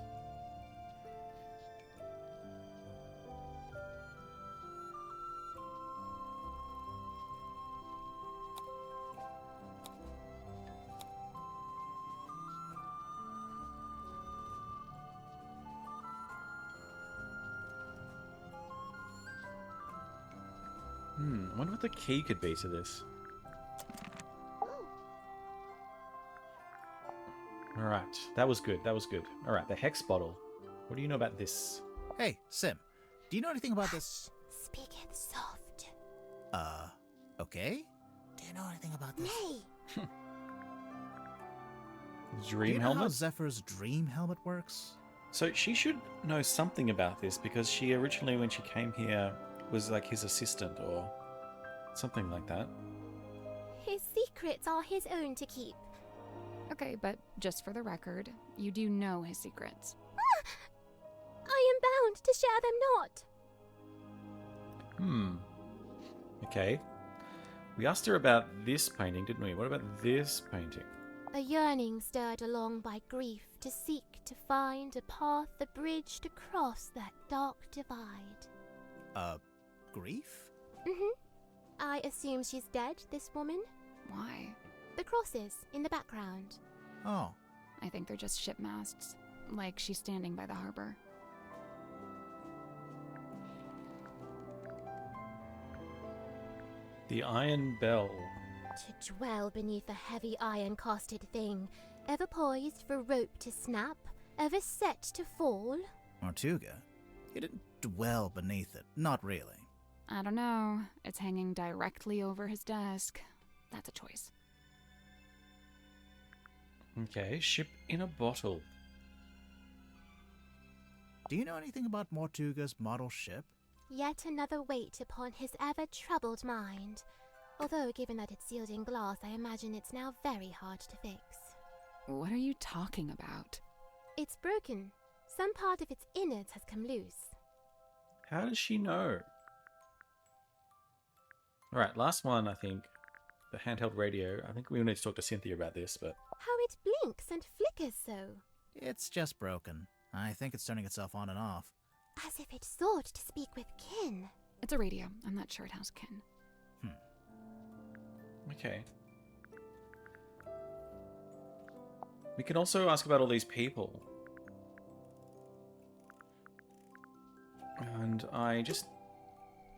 I wonder what the key could be to this. Alright, that was good, that was good. Alright, the hex bottle. What do you know about this? Hey, Sim. Do you know anything about this? Speaketh soft. Okay? Do you know anything about this? Nay. Dream Do you know how helmet? Zephyr's dream helmet works? So she should know something about this because she originally, when she came here, was like his assistant or something like that. His secrets are his own to keep. Okay, but just for the record, you do know his secrets. I am bound to share them not. Okay. We asked her about this painting, didn't we? What about this painting? A yearning stirred along by grief to seek to find a path, a bridge to cross that dark divide. Grief? I assume she's dead, this woman? Why? The crosses in the background. Oh. I think they're just ship masts, like she's standing by the harbor. The Iron Bell. To dwell beneath a heavy iron-casted thing, ever poised for rope to snap, ever set to fall. Mortuga? He didn't dwell beneath it. Not really. I don't know. It's hanging directly over his desk. That's a choice. Okay, ship in a bottle. Do you know anything about Mortuga's model ship? Yet another weight upon his ever-troubled mind. Although, given that it's sealed in glass, I imagine it's now very hard to fix. What are you talking about? It's broken. Some part of its innards has come loose. How does she know? Alright, last one, I think. The handheld radio. I think we need to talk to Cynthia about this, but... How it blinks and flickers so. It's just broken. I think it's turning itself on and off. As if it sought to speak with kin. It's a radio. I'm not sure it has kin. Okay. We can also ask about all these people. And I just,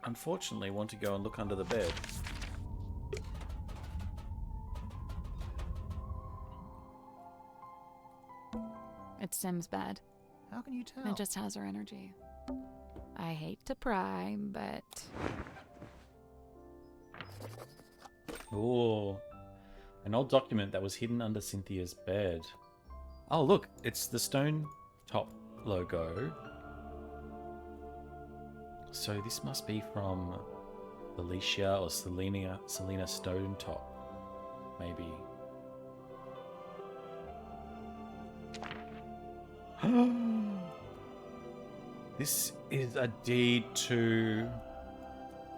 unfortunately, want to go and look under the bed. It's Sim's bed. How can you tell? It just has her energy. I hate to pry, but... Oh, an old document that was hidden under Cynthia's bed. Oh, look, it's the Stone Top logo. So this must be from Felicia or Selena Stone Top, maybe. This is a deed to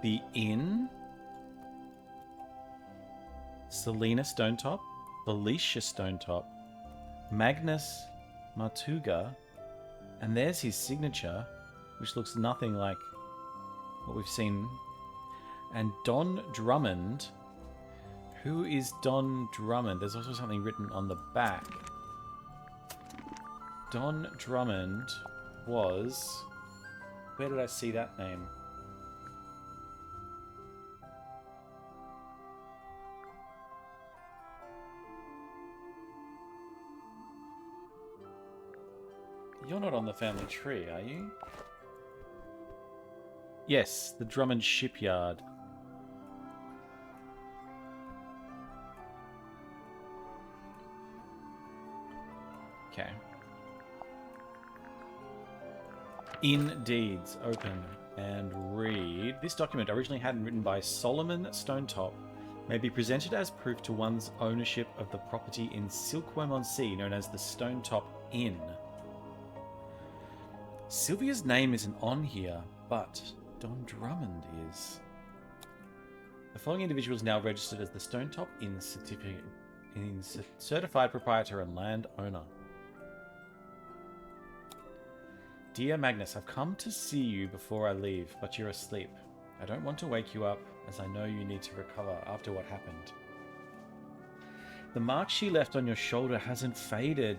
the inn. Selena Stonetop, Felicia Stonetop, Magnus Martuga, and there's his signature, which looks nothing like what we've seen. And Don Drummond. Who is Don Drummond? There's also something written on the back. Don Drummond was... Where did I see that name? You're not on the family tree, are you? Yes, the Drummond Shipyard. Okay. In Deeds, open and read. This document, originally handwritten by Solomon Stonetop, may be presented as proof to one's ownership of the property in Silkworm-on-Sea known as the Stonetop Inn. Sylvia's name isn't on here, but Don Drummond is. The following individual is now registered as the Stonetop Inn certified proprietor and landowner. Dear Magnus, I've come to see you before I leave, but you're asleep. I don't want to wake you up, as I know you need to recover after what happened. The mark she left on your shoulder hasn't faded,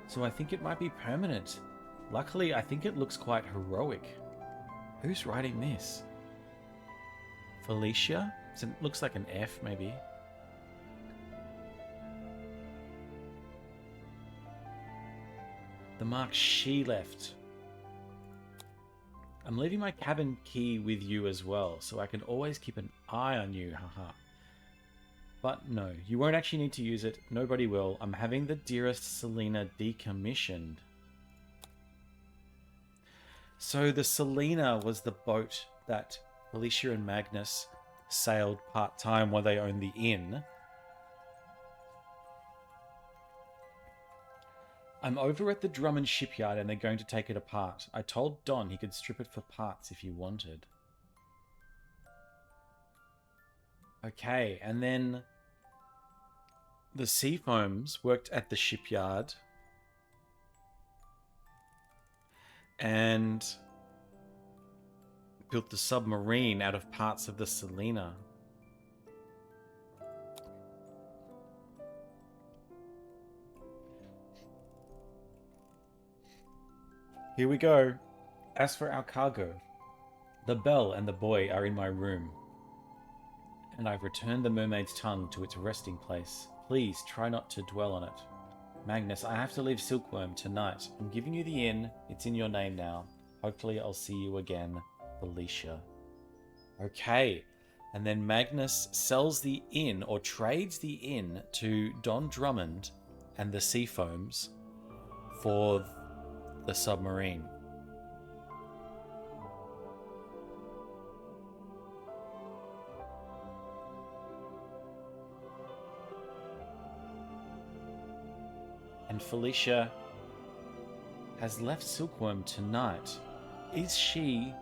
so I think it might be permanent. Luckily, I think it looks quite heroic. Who's writing this? Felicia? It looks like an F, maybe. The mark she left. I'm leaving my cabin key with you as well, so I can always keep an eye on you, haha. But no, you won't actually need to use it. Nobody will. I'm having the dearest Selena decommissioned. So the Selena was the boat that Felicia and Magnus sailed part-time while they owned the inn. I'm over at the Drummond shipyard and they're going to take it apart. I told Don he could strip it for parts if he wanted. Okay, and then the Seafoams worked at the shipyard and built the submarine out of parts of the Selena. Here we go. As for our cargo, the bell and the boy are in my room, and I've returned the mermaid's tongue to its resting place. Please try not to dwell on it. Magnus, I have to leave Silkworm tonight. I'm giving you the inn. It's in your name now. Hopefully I'll see you again, Felicia. Okay. And then Magnus sells the inn, or trades the inn, to Don Drummond and the Seafoams for the submarine. And Felicia has left Silkworm tonight. Is she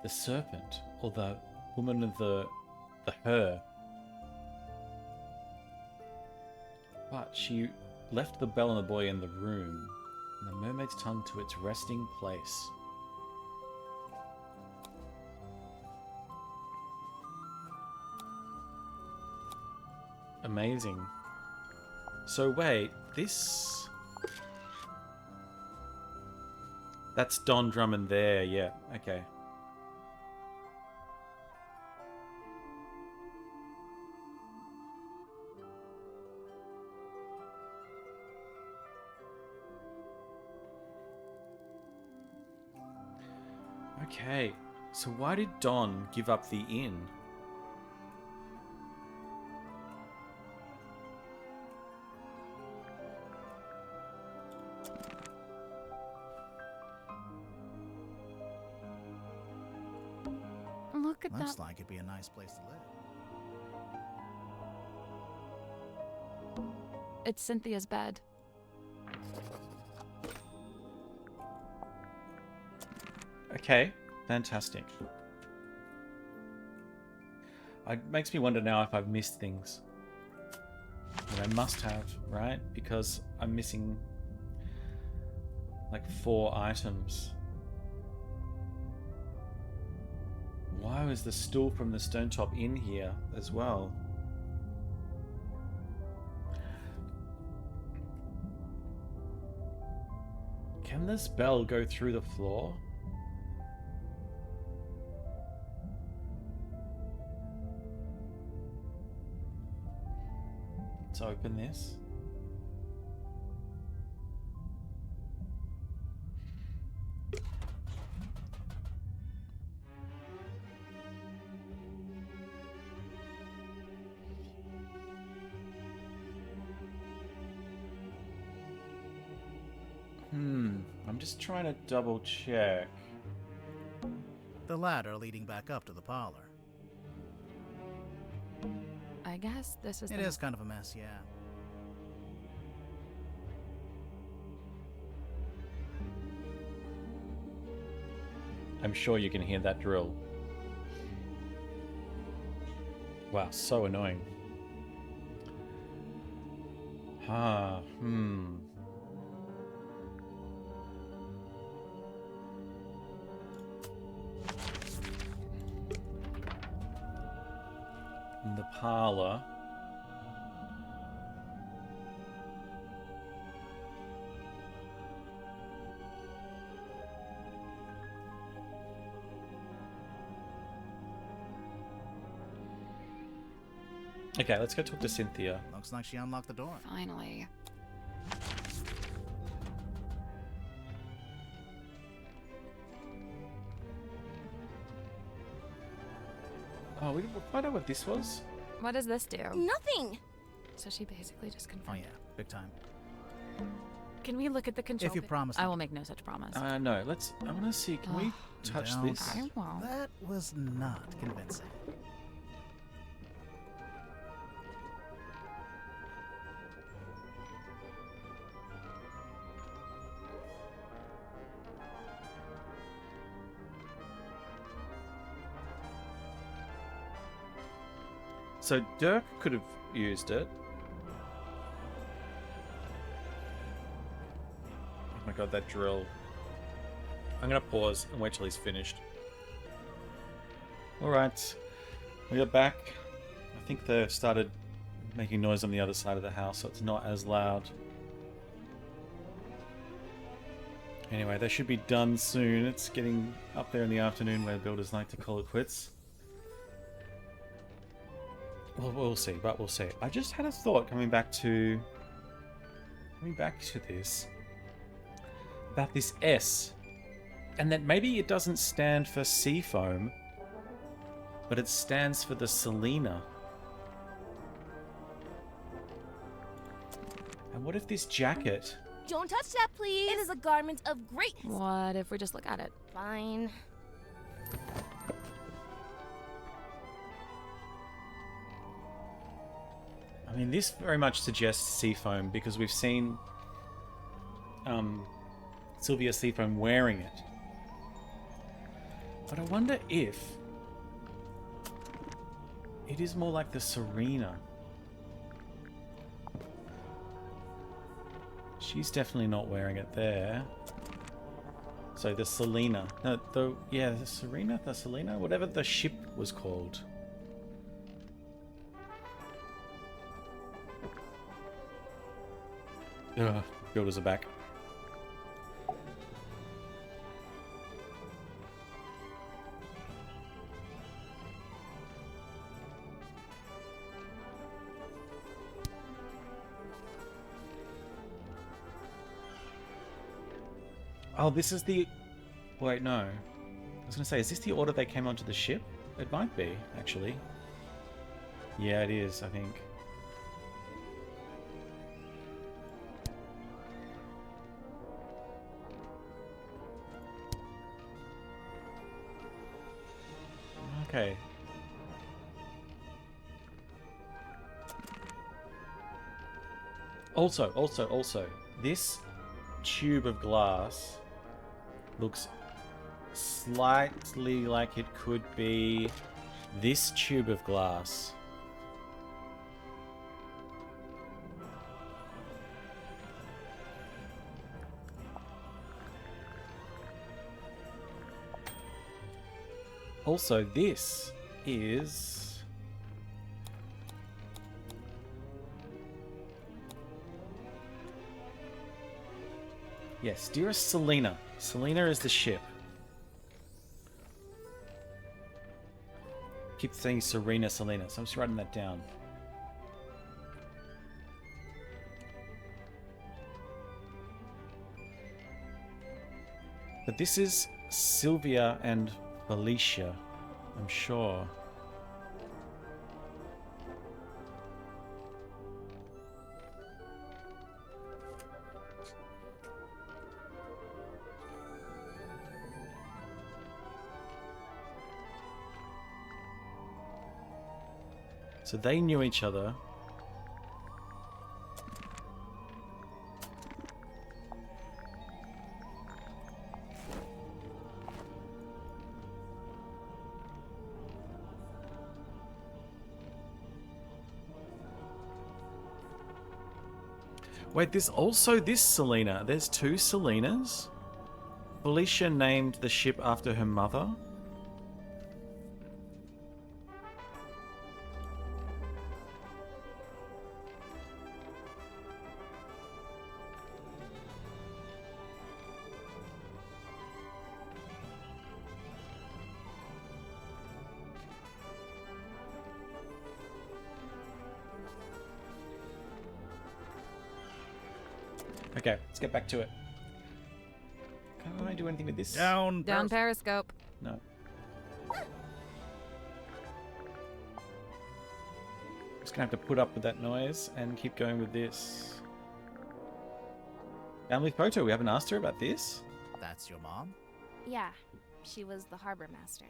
the serpent or the woman of the her? But she left the bell and the boy in the room, and the mermaid's tongue to its resting place. Amazing. So wait, this... That's Don Drummond there, yeah, okay. Okay, so why did Don give up the inn? Look at Looks that. like it'd be a nice place to live. It's Cynthia's bed. Okay, fantastic. It makes me wonder now if I've missed things. And I must have, right? Because I'm missing like 4 items. Why was the stool from the stone top in here as well? Can this bell go through the floor? Let's open this. I'm just trying to double check. The ladder leading back up to the parlor. I guess this is It is kind of a mess, yeah. I'm sure you can hear that drill. Wow, so annoying. In the parlor. Okay, let's go talk to Cynthia. Looks like she unlocked the door. Finally. Oh, we didn't find out what this was? What does this do? Nothing! So she basically just Oh confirmed. yeah, big time. Can we look at the control? If you pa- promise I not will to- make no such promise. No, let's... I want to see, can we touch No, this? I won't. That was not convincing. So Dirk could have used it. Oh my god, that drill. I'm gonna pause and wait till he's finished. Alright. We are back. I think they've started making noise on the other side of the house, so it's not as loud. Anyway, they should be done soon. It's getting up there in the afternoon where builders like to call it quits. Well, we'll see, but we'll see. I just had a thought coming back to this about this S, and that maybe it doesn't stand for seafoam, but it stands for the Selena. And what if this jacket? Don't touch that, please! It is a garment of greatness! What if we just look at it? Fine. I mean, this very much suggests seafoam because we've seen Sylvia Seafoam wearing it. But I wonder if it is more like the Serena. She's definitely not wearing it there. So the Selena. No, the Serena, the Selena, whatever the ship was called. Ugh, builders are back. Oh, this is the... Wait, no. I was going to say, is this the order they came onto the ship? It might be, actually. Yeah, it is, I think. Okay. Also, this tube of glass looks slightly like it could be this tube of glass. Also, this is... Yes, dearest Selena. Selena is the ship. Keep saying Serena, Selena, so I'm just writing that down. But this is Sylvia and Felicia, I'm sure. So they knew each other. Wait, there's also this Selena. There's two Selenas? Felicia named the ship after her mother? Okay, let's get back to it. Can I do anything with this? Down. Down periscope. No. Just gonna have to put up with that noise and keep going with this. Family photo, we haven't asked her about this. That's your mom? Yeah, she was the harbor master.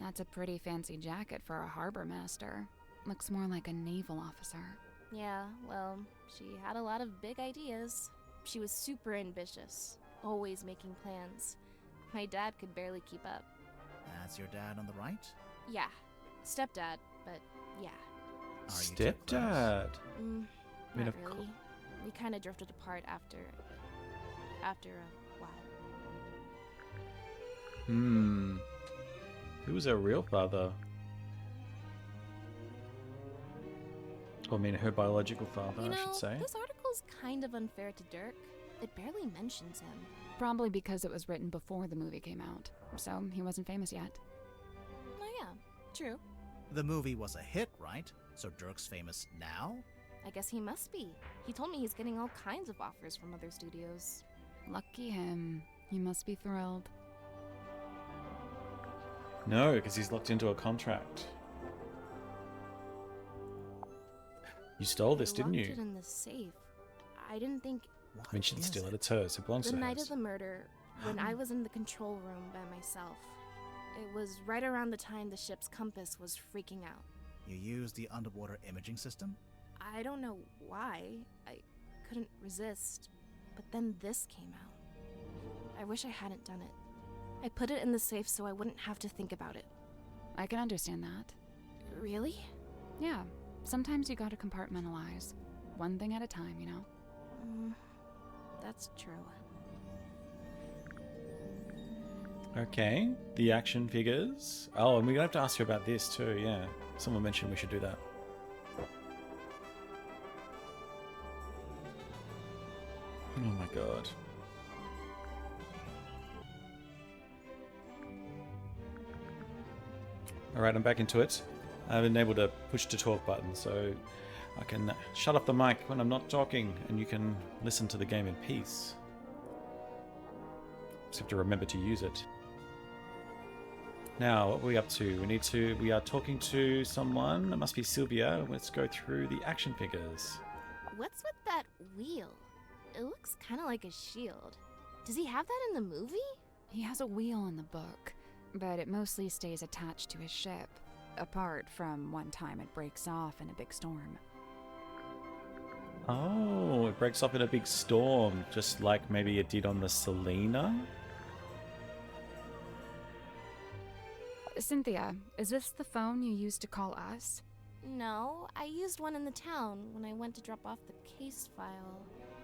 That's a pretty fancy jacket for a harbor master. Looks more like a naval officer. Yeah, well, she had a lot of big ideas. She was super ambitious, always making plans. My dad could barely keep up. That's your dad on the right? Yeah, stepdad, but yeah. Are you too close? Stepdad. Mm, I mean, not of really. We kind of drifted apart after a while. Who was her real father? I mean, her biological father, You I know, should say. this article's kind of unfair to Dirk. It barely mentions him. Probably because it was written before the movie came out, so he wasn't famous yet. Oh yeah, true. The movie was a hit, right? So Dirk's famous now? I guess he must be. He told me he's getting all kinds of offers from other studios. Lucky him. He must be thrilled. No, because he's locked into a contract. You stole this, I didn't locked you? it in the safe. I didn't think What I mean, she didn't is steal it. it? It's hers. It belongs the to night hers. of the murder, when I was in the control room by myself. It was right around the time the ship's compass was freaking out. You used the underwater imaging system? I don't know why. I couldn't resist. But then this came out. I wish I hadn't done it. I put it in the safe so I wouldn't have to think about it. I can understand that. Really? Yeah, sometimes you gotta compartmentalize. One thing at a time, you know? That's true. Okay, the action figures. Oh, and we're gonna have to ask you about this too, yeah. Someone mentioned we should do that. Oh my god. Alright, I'm back into it. I've enabled a push to talk button, so I can shut off the mic when I'm not talking and you can listen to the game in peace. Just have to remember to use it. Now, what are we up to? We are talking to someone. It must be Sylvia. Let's go through the action figures. What's with that wheel? It looks kind of like a shield. Does he have that in the movie? He has a wheel in the book. but it mostly stays attached to his ship, apart from one time it breaks off in a big storm. Oh, it breaks off in a big storm, just like maybe it did on the Selena? Cynthia, is this the phone you used to call us? No, I used one in the town when I went to drop off the case file.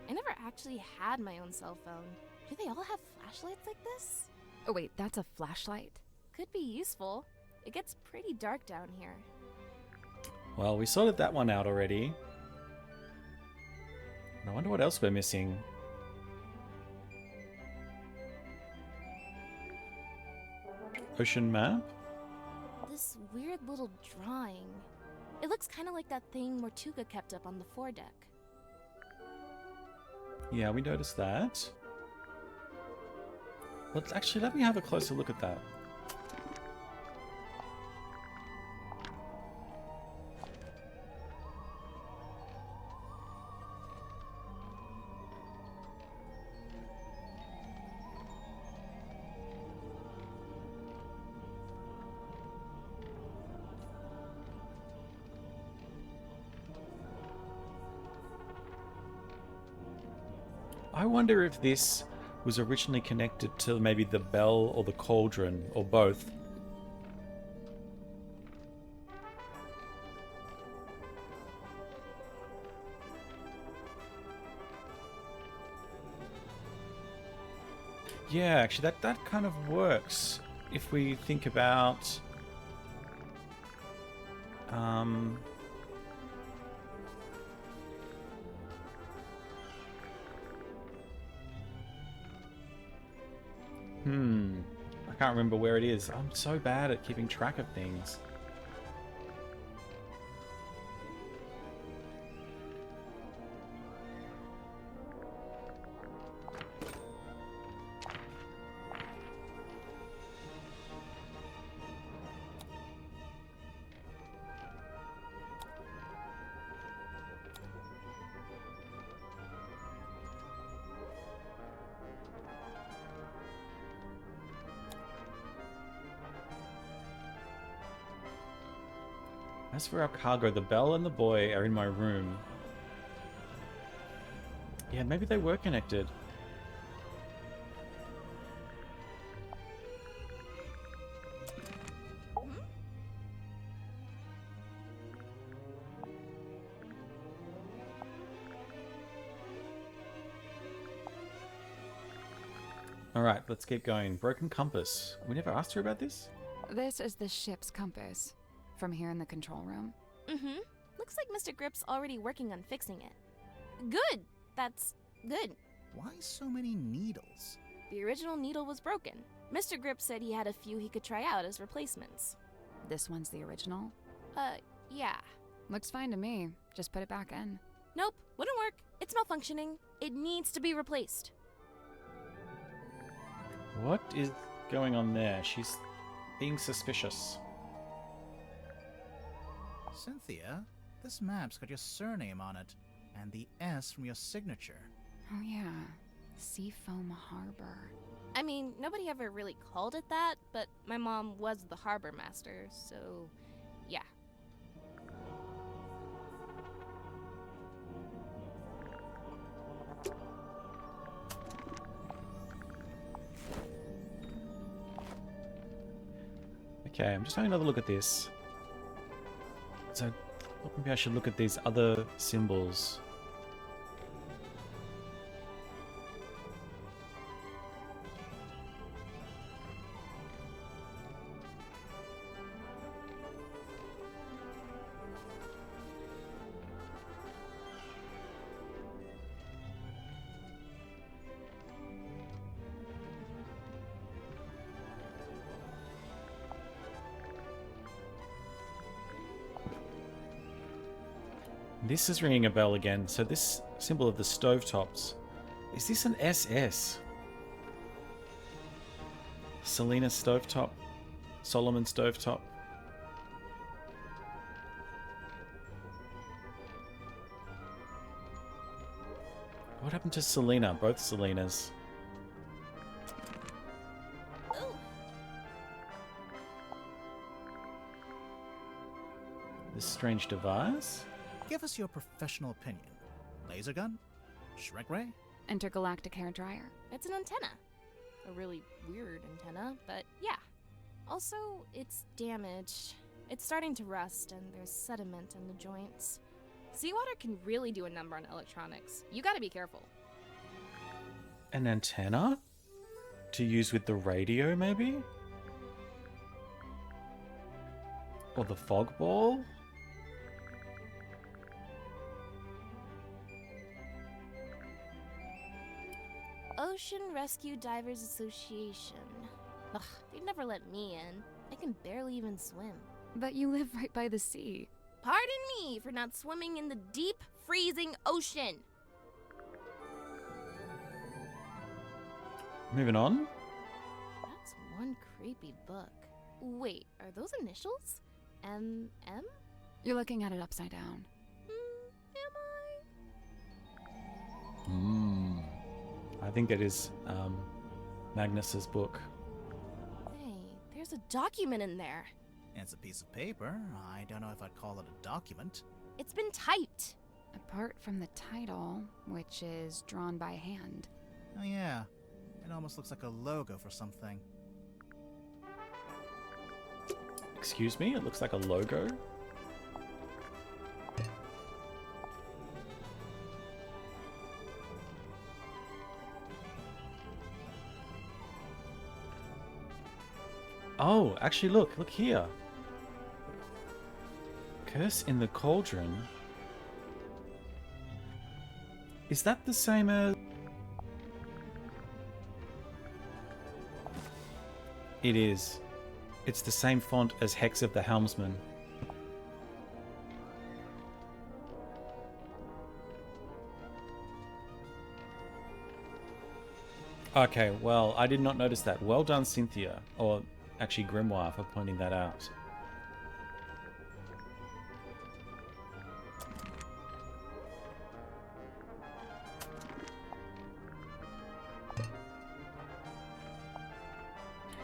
I never actually had my own cell phone. Do they all have flashlights like this? Oh wait, that's a flashlight? Could be useful. It gets pretty dark down here. Well, we sorted that one out already. I wonder what else we're missing. Ocean map? This weird little drawing. It looks kind of like that thing Mortuga kept up on the foredeck. Yeah, we noticed that. But actually, let me have a closer look at that. I wonder if this was originally connected to maybe the bell or the cauldron, or both. Yeah, actually that kind of works if we think about I can't remember where it is. I'm so bad at keeping track of things. As for our cargo, the bell and the boy are in my room. Yeah, maybe they were connected. Alright, let's keep going. Broken compass. We never asked her about this? This is the ship's compass. From here in the control room. Mm-hmm. Looks like Mr. Grip's already working on fixing it. Good! That's good. Why so many needles? The original needle was broken. Mr. Grip said he had a few he could try out as replacements. This one's the original? Yeah. Looks fine to me. Just put it back in. Nope, wouldn't work. It's malfunctioning. It needs to be replaced. What is going on there? She's being suspicious. Cynthia, this map's got your surname on it, and the S from your signature. Oh yeah, Seafoam Harbor. I mean, nobody ever really called it that, but my mom was the harbor master, so yeah. Okay, I'm just having another look at this. So, maybe I should look at these other symbols. This is ringing a bell again. So this symbol of the stovetops. Is this an SS? Selena stovetop? Solomon stovetop? What happened to Selena? Both Selenas. strange device? Give us your professional opinion. Laser gun? Shrek ray? Intergalactic hair dryer. It's an antenna. A really weird antenna, but yeah. Also, it's damaged. It's starting to rust, and there's sediment in the joints. Seawater can really do a number on electronics. You gotta be careful. An antenna? To use with the radio, maybe? Or the fog ball? Ocean Rescue Divers Association. Ugh, they'd never let me in. I can barely even swim. But you live right by the sea. Pardon me for not swimming in the deep, freezing ocean. Moving on. That's one creepy book. Wait, are those initials? M? You're looking at it upside down. Am I think it is Magnus's book. I? Hey, there's a document in there. It's a piece of paper. I don't know if I'd call it a document. It's been typed. Apart from the title, which is drawn by hand. Oh yeah, it almost looks like a logo for something. Excuse me? It looks like a logo. Oh, actually look here. Curse in the Cauldron. Is that the same as... It is. It's the same font as Hex of the Helmsman. Okay, well, I did not notice that. Well done, Cynthia. Or actually Grimoire for pointing that out.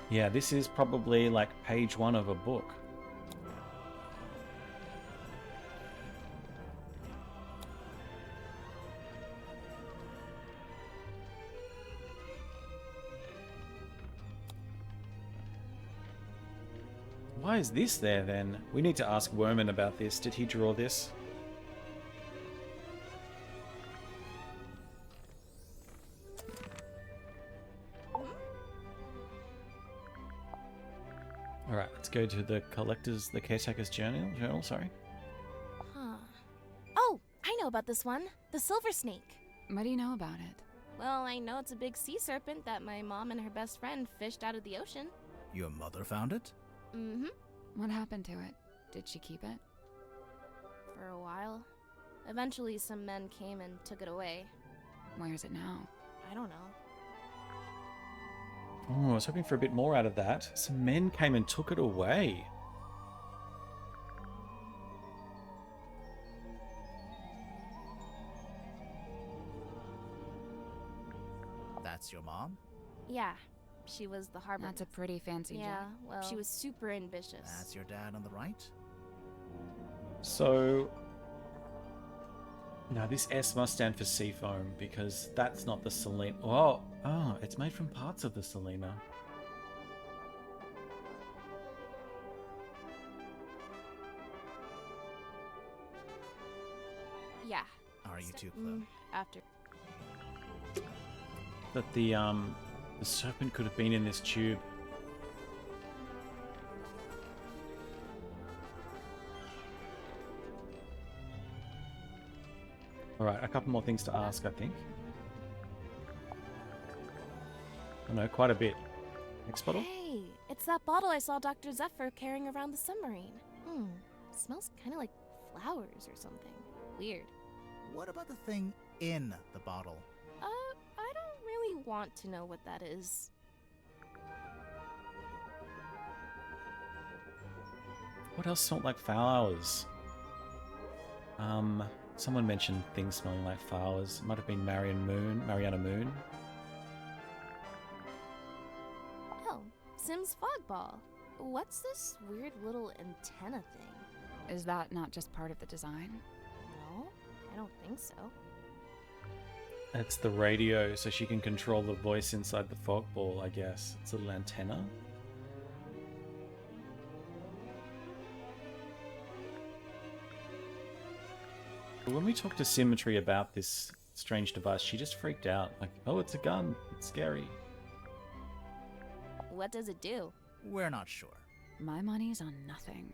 Yeah, this is probably like page 1 of a book. Why is this there then? We need to ask Worman about this. Did he draw this? Alright, let's go to the caretaker's journal, sorry. Huh. Oh, I know about this one. The silver snake. What do you know about it? Well, I know it's a big sea serpent that my mom and her best friend fished out of the ocean. Your mother found it? Mm-hmm. What happened to it? Did she keep it? For a while. Eventually, some men came and took it away. Where is it now? I don't know. Oh, I was hoping for a bit more out of that. Some men came and took it away. That's your mom? Yeah, she was the harbor. That's a pretty fancy Yeah, job. well, she was super ambitious. That's your dad on the right? So... No, this S must stand for Seafoam, because that's not the Selena. Oh, it's made from parts of the Selena. Yeah. Are you So- too, Chloe? After. That the serpent could have been in this tube. Alright, a couple more things to ask, I think. Oh no, quite a bit. Next bottle? Hey, it's that bottle I saw Dr. Zephyr carrying around the submarine. Smells kind of like flowers or something. Weird. What about the thing in the bottle? I don't really want to know what that is. What else smelled like flowers? Someone mentioned things smelling like flowers. Might have been Mariana Moon. Oh, Sim's fog ball. What's this weird little antenna thing? Is that not just part of the design? No, I don't think so. It's the radio, so she can control the voice inside the fog ball, I guess. It's a little antenna. When we talked to Symmetry about this strange device, she just freaked out. Like, oh, it's a gun. It's scary. What does it do? We're not sure. My money's on nothing.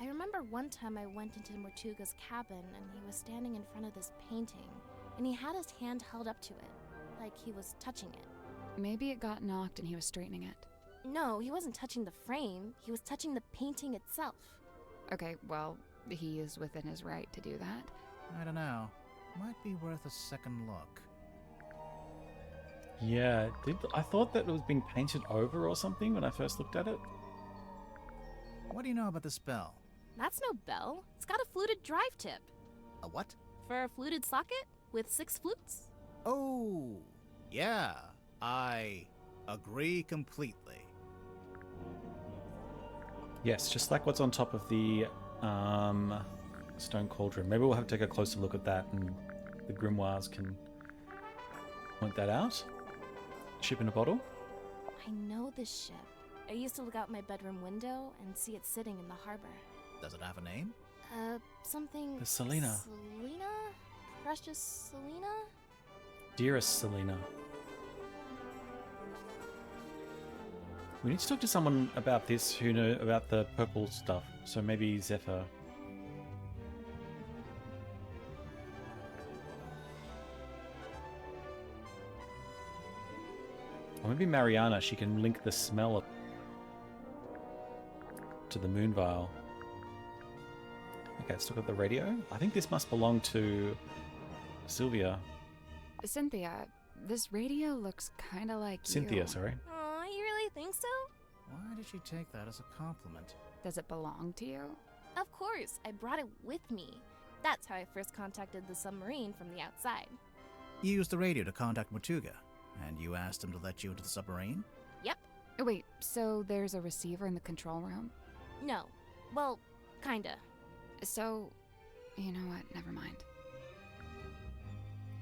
I remember one time I went into Mortuga's cabin and he was standing in front of this painting, and he had his hand held up to it, like he was touching it. Maybe it got knocked and he was straightening it. No, he wasn't touching the frame, he was touching the painting itself. Okay, well, he is within his right to do that. I don't know. Might be worth a second look. Yeah, I thought that it was being painted over or something when I first looked at it. What do you know about this bell? That's no bell, it's got a fluted drive tip. A what? For a fluted socket with 6 flutes. Oh, yeah. I agree completely. Yes, just like what's on top of the stone cauldron. Maybe we'll have to take a closer look at that, and the grimoires can point that out. Ship in a bottle. I know this ship. I used to look out my bedroom window and see it sitting in the harbor. Does it have a name? Something... The Selena. Selena? Precious Selena? Dearest Selena. We need to talk to someone about this who know about the purple stuff. So maybe Zephyr. Or maybe Mariana. She can link the smell to the moon vial. Okay, let's look at the radio. I think this must belong to Sylvia. Cynthia, this radio looks kind of like Cynthia, you. sorry. Aw, you really think so? Why did she take that as a compliment? Does it belong to you? Of course, I brought it with me. That's how I first contacted the submarine from the outside. You used the radio to contact Mortuga, and you asked him to let you into the submarine? Yep. Oh, wait, so there's a receiver in the control room? No. Well, kinda. So, you know what? Never mind.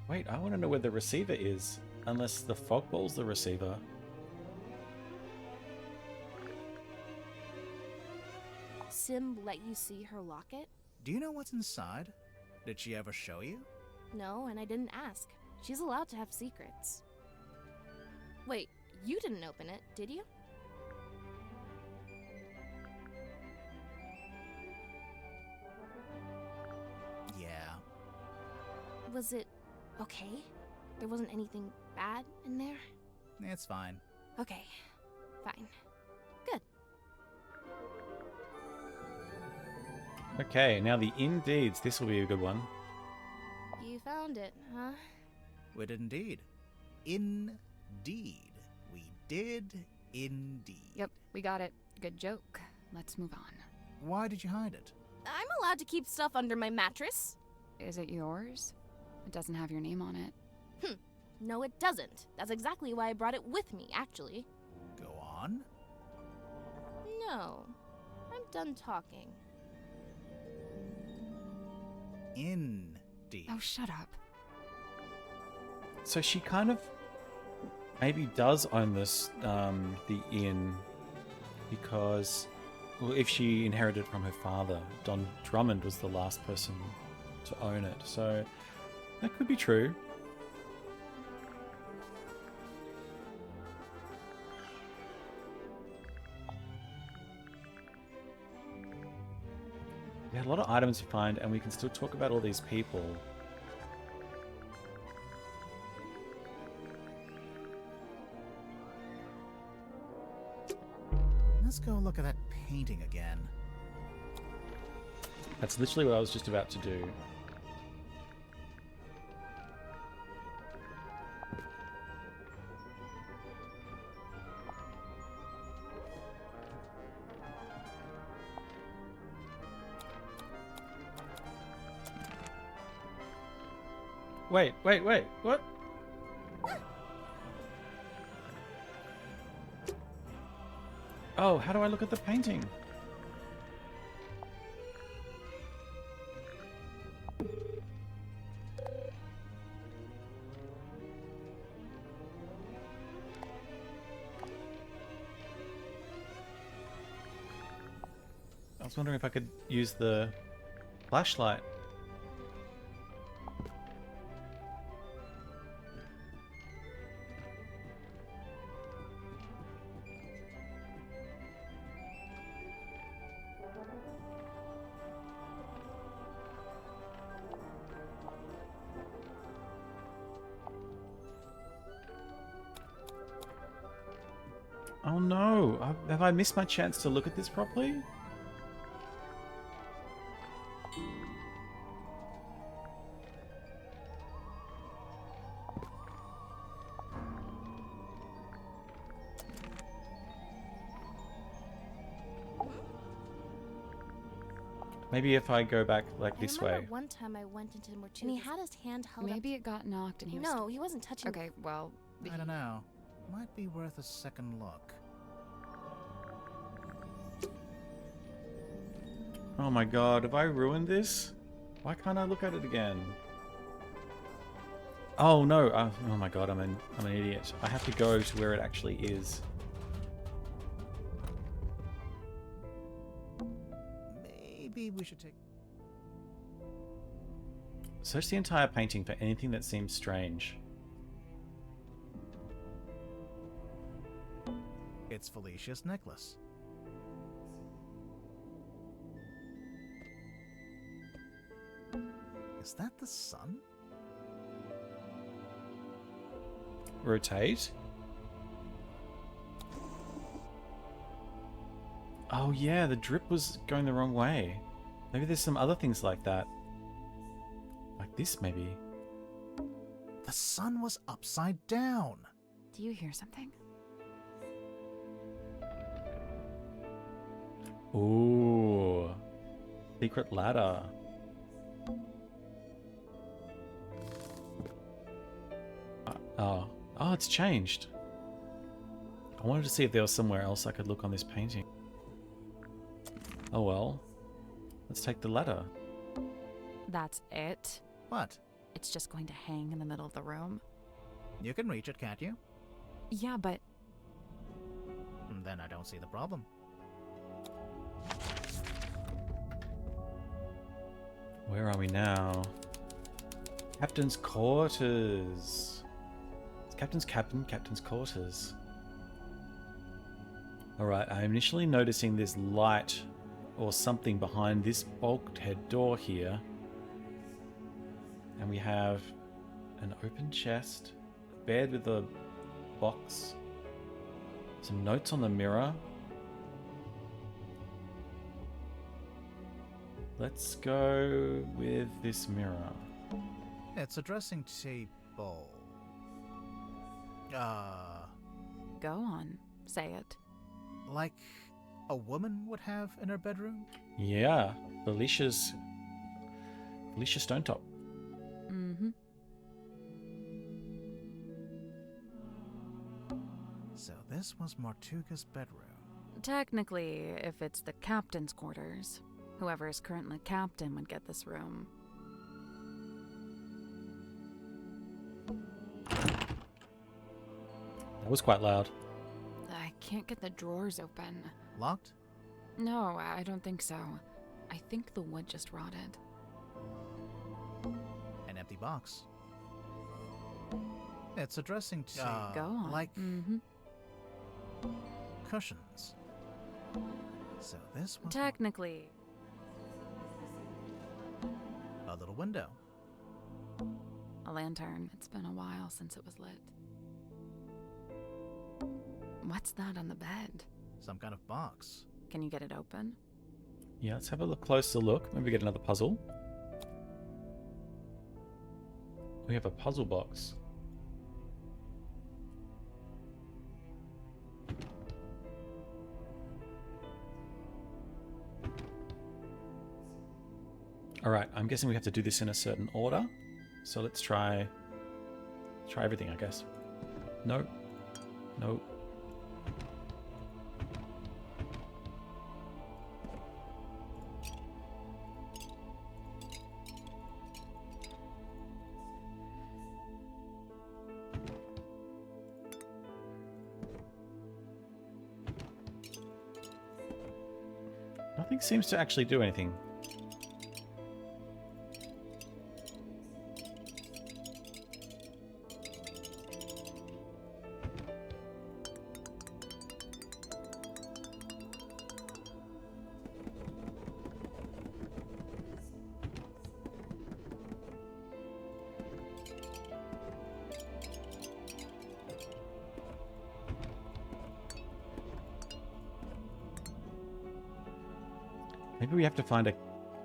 Wait, I want to know where the receiver is. Unless the fog ball's the receiver. Sim let you see her locket? Do you know what's inside? Did she ever show you? No, and I didn't ask. She's allowed to have secrets. Wait, you didn't open it, did you? Yeah. Was it okay? There wasn't anything bad in there? It's fine. Okay, fine. Good. Okay, now the indeeds. This will be a good one. You found it, huh? We did indeed. Indeed. We did indeed. Yep, we got it. Good joke. Let's move on. Why did you hide it? I'm allowed to keep stuff under my mattress. Is it yours? It doesn't have your name on it. No, it doesn't. That's exactly why I brought it with me, actually. Go on. No, I'm done talking. Indeed. Oh, shut up. So she kind of maybe does own this, the inn, because well, if she inherited from her father, Don Drummond was the last person to own it. So that could be true. We had a lot of items to find, and we can still talk about all these people. Let's go look at that painting again. That's literally what I was just about to do. Wait, what? Oh, how do I look at the painting? I was wondering if I could use the flashlight. Oh no! Have I missed my chance to look at this properly? Maybe if I go back like this I remember way. one time I went into Mortuga's and he had his hand held Maybe it got knocked and he up. was. No, he wasn't touching. Okay, well. I don't know. Might be worth a second look. Oh my god, have I ruined this? Why can't I look at it again? Oh no! Oh my god, I'm an idiot. I have to go to where it actually is. Maybe we should take... Search the entire painting for anything that seems strange. It's Felicia's necklace. Is that the sun? Rotate. Oh yeah, the drip was going the wrong way. Maybe there's some other things like that. Like this, maybe. The sun was upside down. Do you hear something? Ooh. Secret ladder. Oh, it's changed. I wanted to see if there was somewhere else I could look on this painting. Oh well. Let's take the ladder. That's it? What? It's just going to hang in the middle of the room? You can reach it, can't you? Yeah, but. Then I don't see the problem. Where are we now? Captain's quarters. It's captain's cabin, captain's quarters. Alright, I'm initially noticing this light or something behind this bulkhead door here. And we have an open chest, a bed with a box, some notes on the mirror. Let's go with this mirror. It's a dressing table. Go on, say it. Like a woman would have in her bedroom? Yeah, Felicia Stonetop. Mm-hmm. So this was Mortuga's bedroom. Technically, if it's the captain's quarters, whoever is currently captain would get this room. That was quite loud. I can't get the drawers open. Locked? No, I don't think so. I think the wood just rotted. An empty box. It's a dressing table. Go on. Like Mm-hmm. cushions. So this was Technically. a little window. A lantern. It's been a while since it was lit. What's that on the bed? Some kind of box. Can you get it open? Yeah, let's have a closer look. Maybe get another puzzle. We have a puzzle box. Alright, I'm guessing we have to do this in a certain order. So let's try everything, I guess. No. No. Nothing seems to actually do anything. Maybe we have to find a,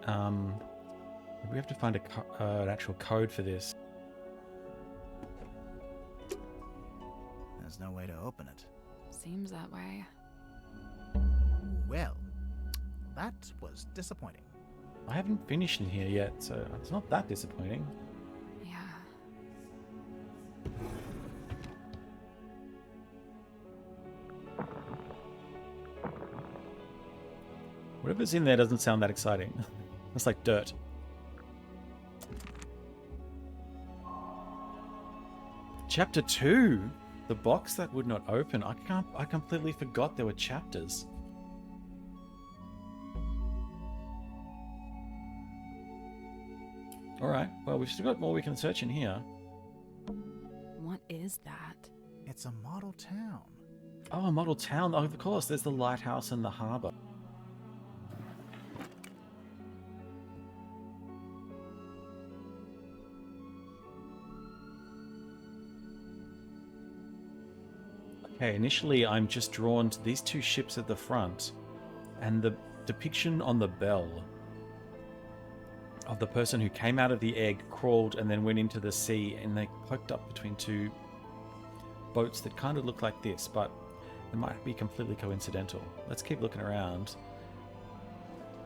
maybe we have to find an actual code for this. There's no way to open it. Seems that way. Well, that was disappointing. I haven't finished in here yet, so it's not that disappointing. Yeah. Whatever's in there doesn't sound that exciting. It's like dirt. Chapter 2! The box that would not open. I completely forgot there were chapters. Alright, well we've still got more we can search in here. What is that? It's a model town. Oh, a model town. Oh, of course, there's the lighthouse and the harbour. Okay, initially I'm just drawn to these two ships at the front and the depiction on the bell of the person who came out of the egg, crawled, and then went into the sea, and they cloaked up between two boats that kind of look like this, but it might be completely coincidental. Let's keep looking around.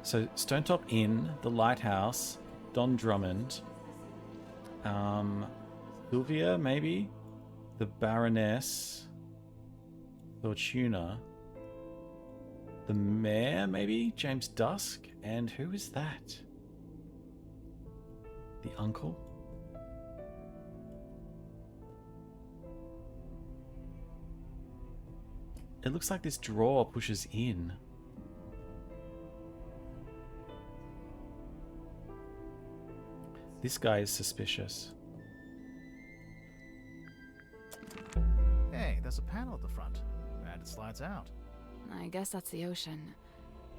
So, Stonetop Inn, the Lighthouse, Don Drummond, Sylvia, maybe? The Baroness, Fortuna, the Mayor, maybe? James Dusk, and who is that? The uncle? It looks like this drawer pushes in. This guy is suspicious. Hey, there's a panel at the front. And it slides out. I guess that's the ocean.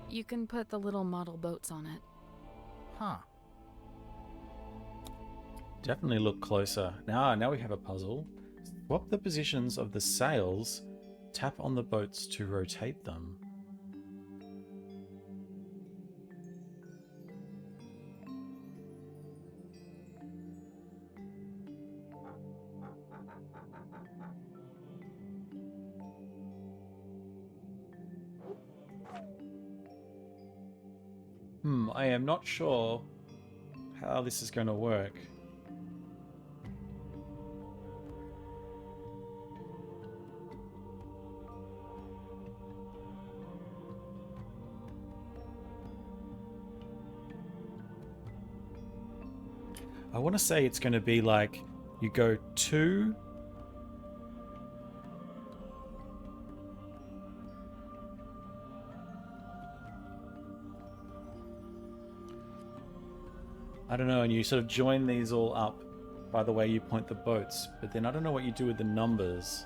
You can put the little model boats on it. Huh. Definitely look closer. Now we have a puzzle. Swap the positions of the sails. Tap on the boats to rotate them. I am not sure how this is going to work. I want to say it's going to be like you go to I don't know, and you sort of join these all up by the way you point the boats, but then I don't know what you do with the numbers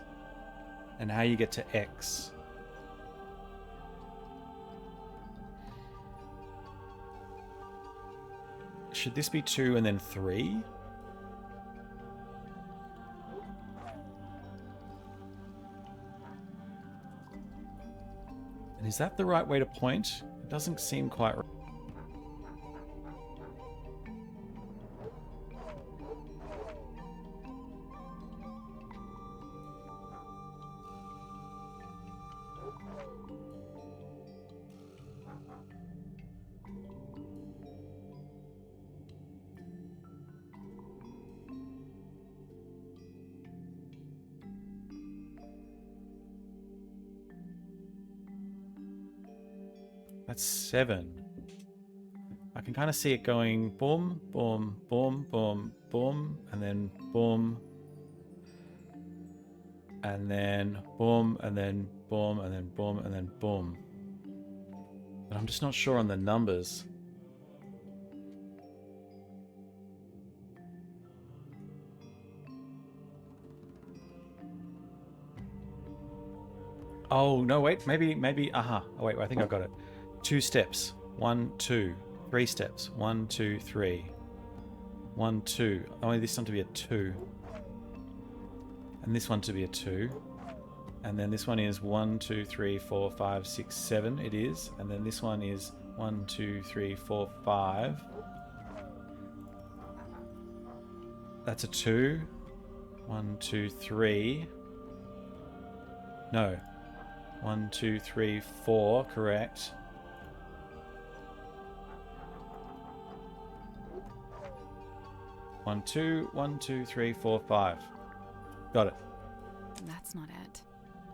and how you get to X. Should this be 2 and then 3? And is that the right way to point? It doesn't seem quite right. That's 7. I can kind of see it going boom, boom, boom, boom, boom, and then boom, and then boom, and then boom, and then boom, and then boom. But I'm just not sure on the numbers. Oh, no, wait. Maybe, aha. Oh, wait, I think I've got it. 2 steps. 1, 2. 3 steps. 1, 2, 3. 1, 2. I want this one to be a 2. And this one to be a 2. And then this one is 1, 2, 3, 4, 5, 6, 7. It is. And then this one is 1, 2, 3, 4, 5. That's a 2. 1, 2, 3. No. 1, 2, 3, 4. Correct. One, 2, 1, 2, 3, 4, 5. Got it. That's not it.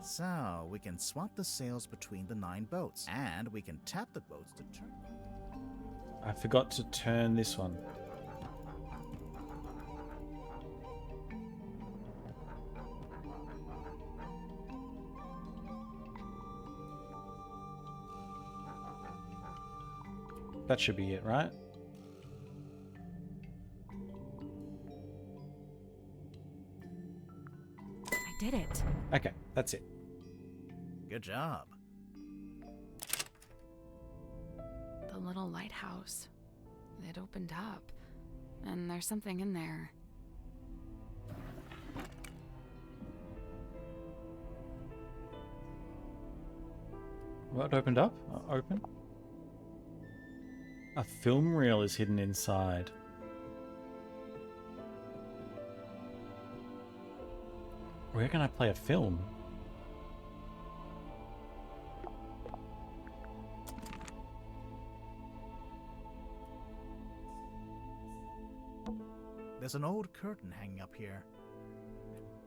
So, we can swap the sails between the 9 boats, and we can tap the boats to turn. I forgot to turn this one. That should be it, right? I did it. Okay, that's it. Good job. The little lighthouse. It opened up. And there's something in there. What opened up? Open? A film reel is hidden inside. Where can I play a film? There's an old curtain hanging up here.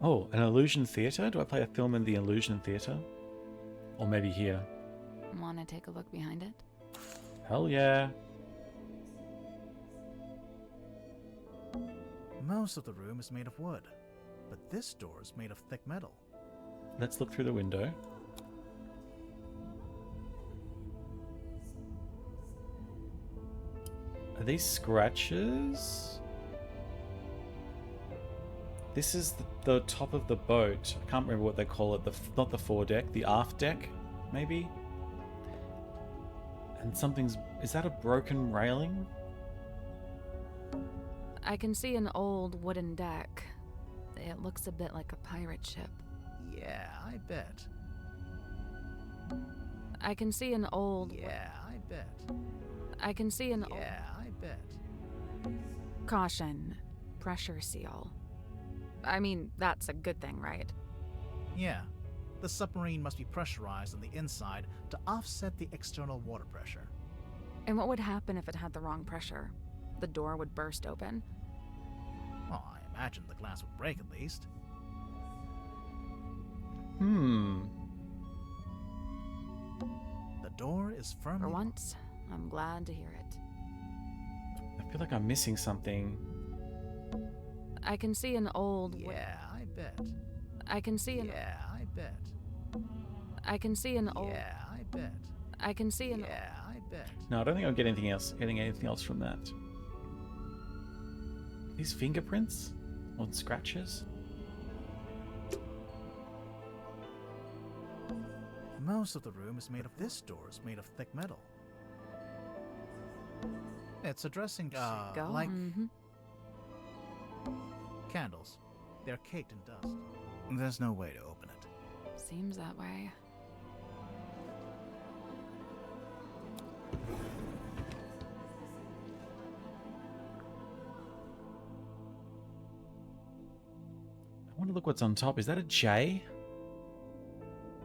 Oh, an illusion theatre? Do I play a film in the illusion theatre? Or maybe here? Want to take a look behind it? Hell yeah. Most of the room is made of wood, but this door is made of thick metal. Let's look through the window. Are these scratches? This is the top of the boat. I can't remember what they call it. Not the foredeck, the aft deck, maybe? And something's... Is that a broken railing? I can see an old wooden deck. It looks a bit like a pirate ship. Yeah, I bet. I can see an old... Yeah, I bet. I can see an... Yeah, I bet. Caution. Pressure seal. I mean, that's a good thing, right? Yeah. The submarine must be pressurized on the inside to offset the external water pressure. And what would happen if it had the wrong pressure? The door would burst open. Well, I imagine the glass would break at least. The door is firmly... For once, I'm glad to hear it. I feel like I'm missing something. I can see an old... Yeah, I bet. I can see an... Yeah, I bet. I can see an old... Yeah, I bet. I can see an... Yeah, I bet. No, I don't think I'm getting anything else from that. These fingerprints? Or scratches? Most of the room is made of... This door is made of thick metal. It's a dressing... Go. like Mhm. candles. They're caked in dust. There's no way to open it. Seems that way. I want to look what's on top. Is that a J?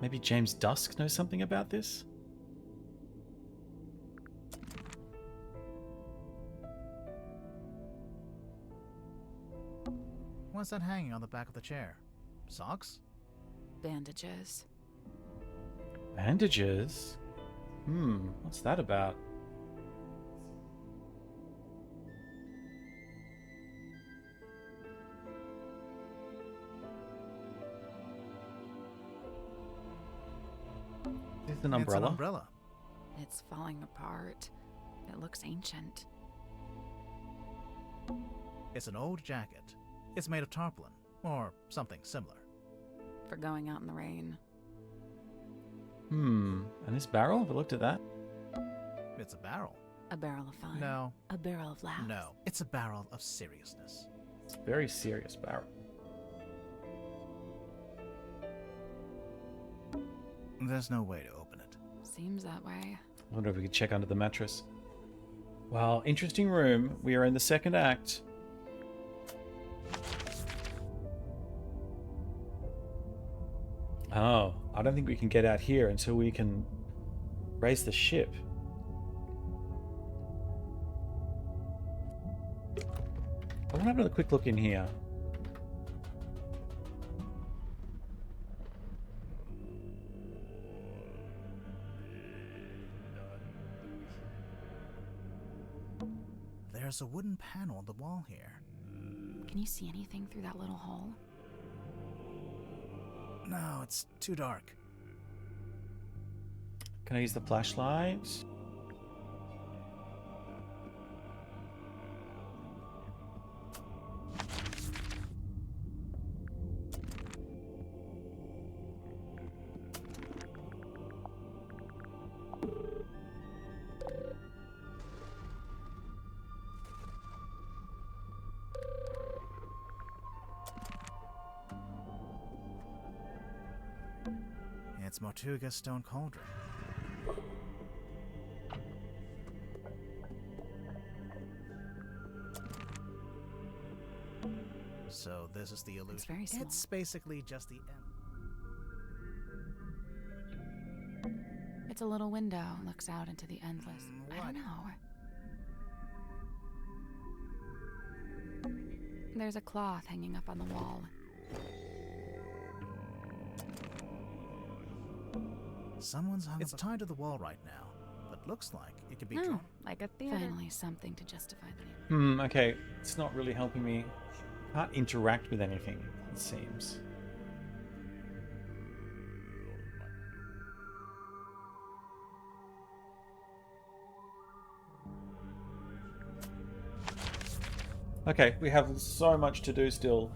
Maybe James Dusk knows something about this? What's that hanging on the back of the chair? Socks? Bandages. Bandages? What's that about? Is it an umbrella? It's an umbrella. It's falling apart. It looks ancient. It's an old jacket. It's made of tarpaulin, or something similar. For going out in the rain. And this barrel? Have I looked at that? It's a barrel. A barrel of fun. No. A barrel of laughs. No. It's a barrel of seriousness. It's a very serious barrel. There's no way to open it. Seems that way. I wonder if we could check under the mattress. Well, interesting room. We are in the second act. Oh, I don't think we can get out here until we can raise the ship. I want to have a quick look in here. There's a wooden panel on the wall here. Can you see anything through that little hole? No, it's too dark. Can I use the flashlight? It's Mortuga's stone cauldron. So this is the illusion. It's very small. It's basically just the end. It's a little window. Looks out into the endless. I don't know. There's a cloth hanging up on the wall. Someone's hung It's tied to the wall right now, but looks like it could be drawn. Like a theater. Finally, something to justify the name. Okay. It's not really helping me. Can't interact with anything, it seems. Okay, we have so much to do still.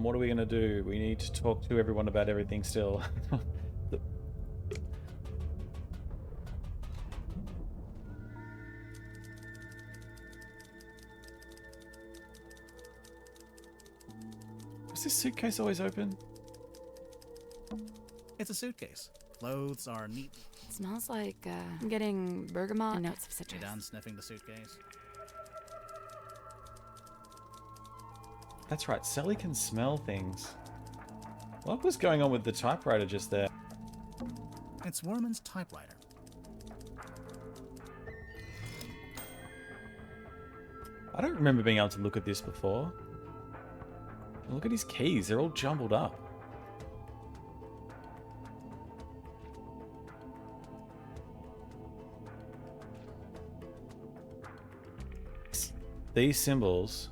What are we gonna do? We need to talk to everyone about everything still. Is this suitcase always open? It's a suitcase. Clothes are neat. It smells like, I'm getting bergamot and notes of You citrus. done sniffing the suitcase? That's right, Sally can smell things. What was going on with the typewriter just there? It's Worman's typewriter. I don't remember being able to look at this before. Look at his keys, they're all jumbled up. These symbols,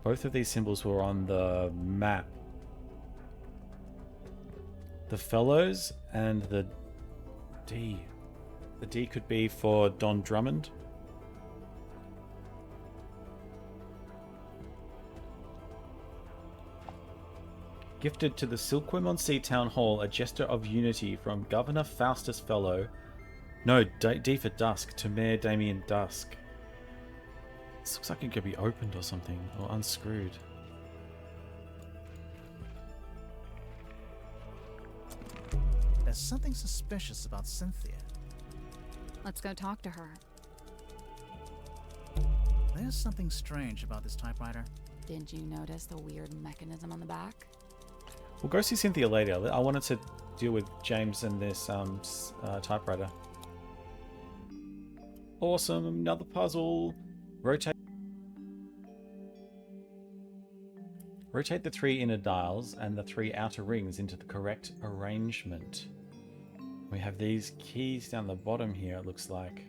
both of these symbols were on the map. The fellows and the D. The D could be for Don Drummond. Gifted to the Silkworm on Sea Town Hall, a gesture of unity from Governor Faustus Fellow. No, D for Dusk, to Mayor Damien Dusk. This looks like it could be opened or something, or unscrewed. There's something suspicious about Cynthia. Let's go talk to her. There's something strange about this typewriter. Didn't you notice the weird mechanism on the back? We'll go see Cynthia later. I wanted to deal with James and this typewriter. Awesome, another puzzle. Rotate the 3 inner dials and the 3 outer rings into the correct arrangement. We have these keys down the bottom here, it looks like.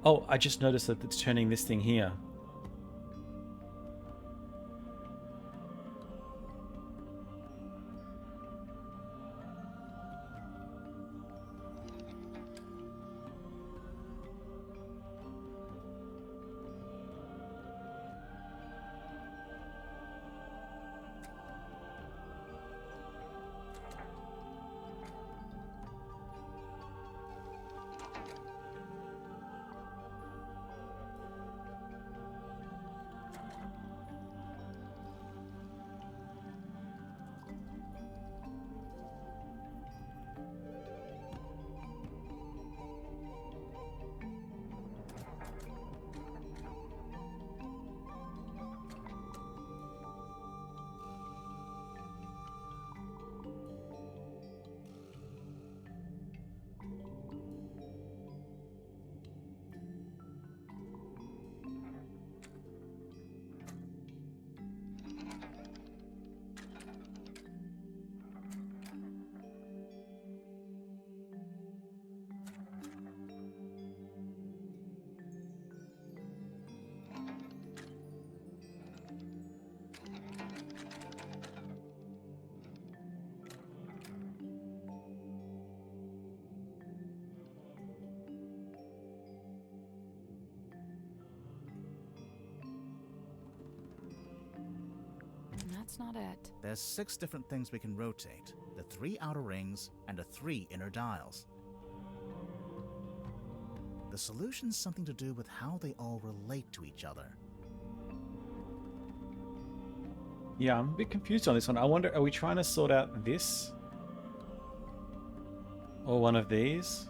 Oh, I just noticed that it's turning this thing here. That's not it. There's 6 different things we can rotate, the 3 outer rings and the 3 inner dials. The solution's something to do with how they all relate to each other. Yeah, I'm a bit confused on this one. I wonder, are we trying to sort out this? Or one of these?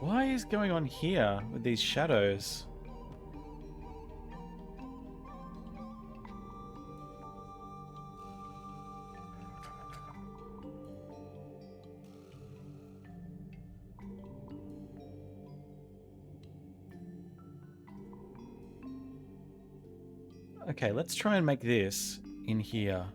What is going on here with these shadows? Okay, let's try and make this in here.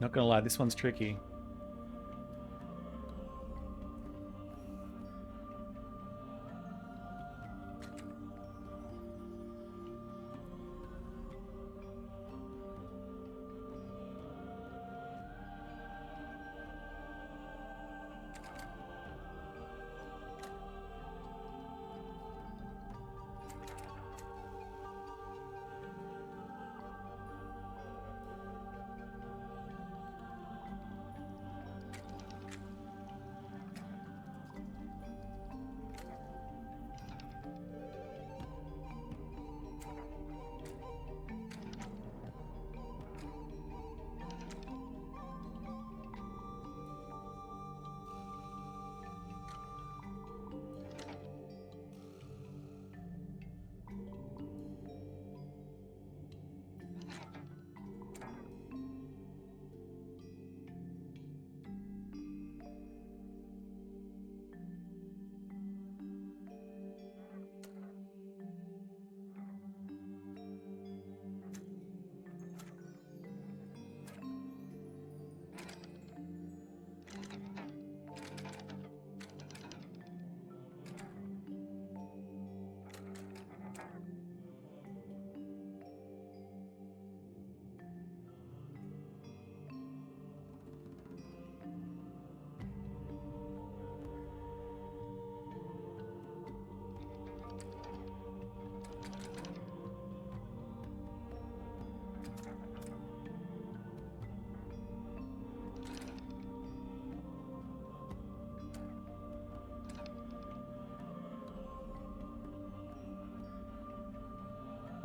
Not gonna lie, this one's tricky.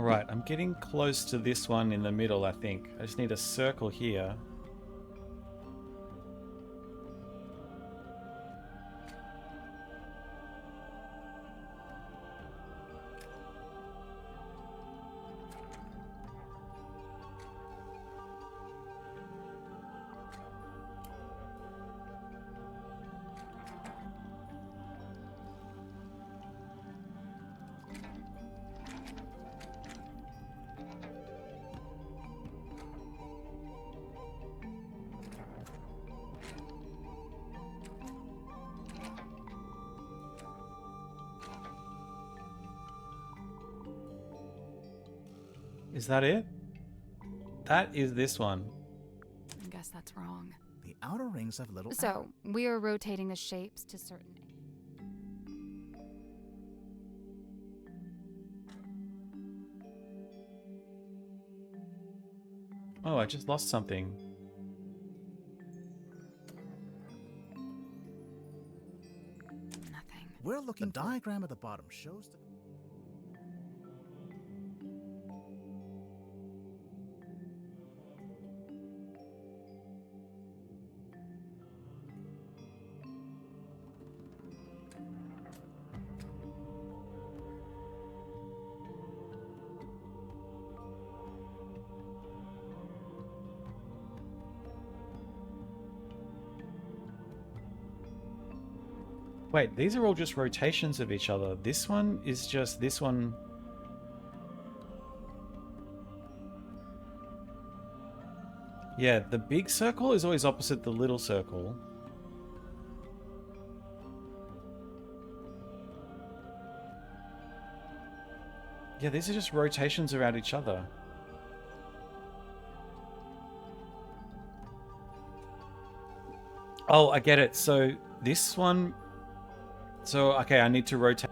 Alright, I'm getting close to this one in the middle, I think. I just need a circle here. Is that it? That is this one. I guess that's wrong. The outer rings have little. So, we are rotating the shapes to certain. Oh, I just lost something. Nothing. We're looking. The diagram at the bottom shows the. Wait, these are all just rotations of each other. This one is just this one. Yeah, the big circle is always opposite the little circle. Yeah, these are just rotations around each other. Oh, I get it. So this one... So, okay, I need to rotate.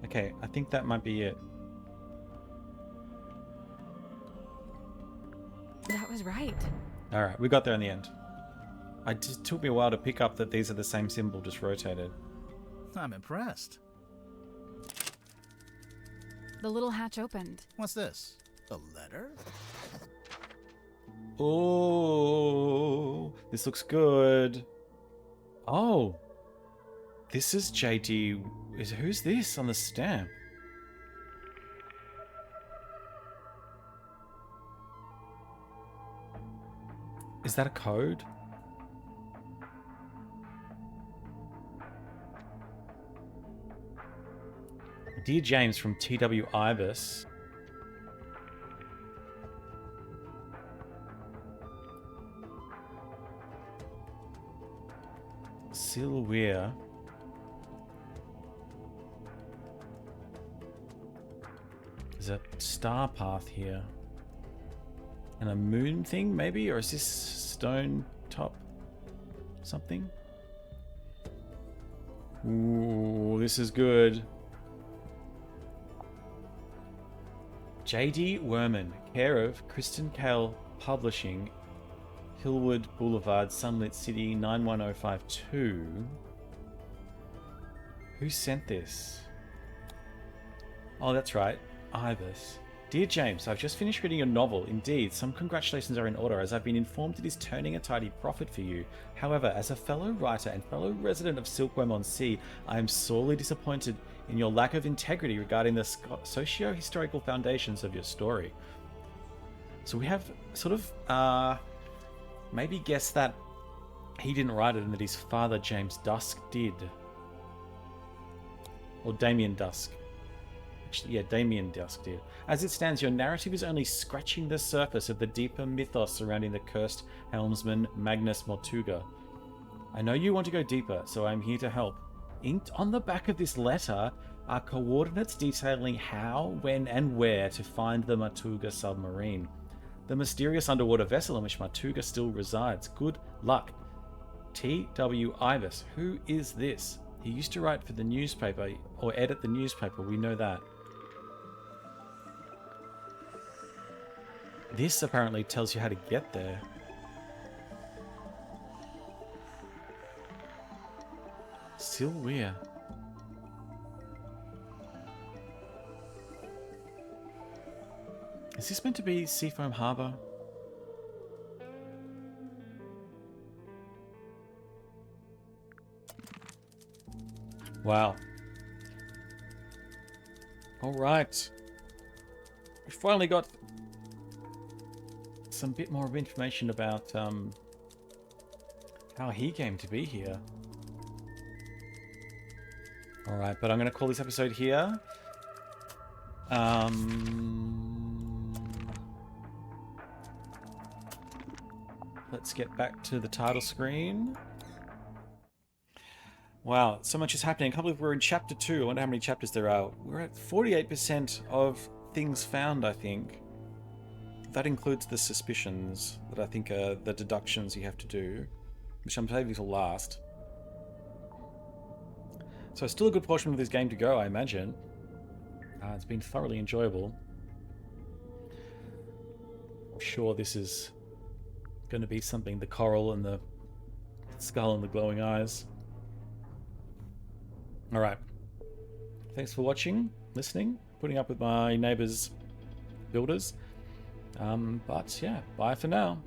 Okay, I think that might be it. That was right. Alright, we got there in the end. It just took me a while to pick up that these are the same symbol, just rotated. I'm impressed. The little hatch opened. What's this? A letter? Oh, this looks good. Oh, this is JD. Who's this on the stamp? Is that a code? Dear James from TW Ibis. Silweir. There's a star path here. And a moon thing, maybe? Or is this stone top something? Ooh, this is good. J.D. Werman, care of Kristen Kale Publishing, Hillwood Boulevard, Sunlit City, 91052. Who sent this? Oh, that's right. Ibis. Dear James, I've just finished reading your novel. Indeed, some congratulations are in order, as I've been informed it is turning a tidy profit for you. However, as a fellow writer and fellow resident of Silkworm-on-Sea, I am sorely disappointed in your lack of integrity regarding the socio-historical foundations of your story. So we have sort of maybe guessed that he didn't write it and that his father, James Dusk, did. Or Damien Dusk. Actually, yeah, Damien Dusk did. As it stands, your narrative is only scratching the surface of the deeper mythos surrounding the cursed helmsman Magnus Mortuga. I know you want to go deeper, so I'm here to help. Inked on the back of this letter are coordinates detailing how, when, and where to find the Mortuga submarine, the mysterious underwater vessel in which Mortuga still resides. Good luck. T.W. Ibis. Who is this? He used to write for the newspaper, or edit the newspaper, we know that. This apparently tells you how to get there. Silweir. Is this meant to be Seafoam Harbour? Wow. Alright. We finally got some bit more of information about how he came to be here. Alright, but I'm going to call this episode here. Let's get back to the title screen. Wow, so much is happening. I can't believe we're in chapter 2. I wonder how many chapters there are. We're at 48% of things found, I think. That includes the suspicions that I think are the deductions you have to do, which I'm saving till last. So still a good portion of this game to go, I imagine. It's been thoroughly enjoyable. I'm sure this is going to be something, the coral and the skull and the glowing eyes. Alright. Thanks for watching, listening, putting up with my neighbours' builders. But yeah, bye for now.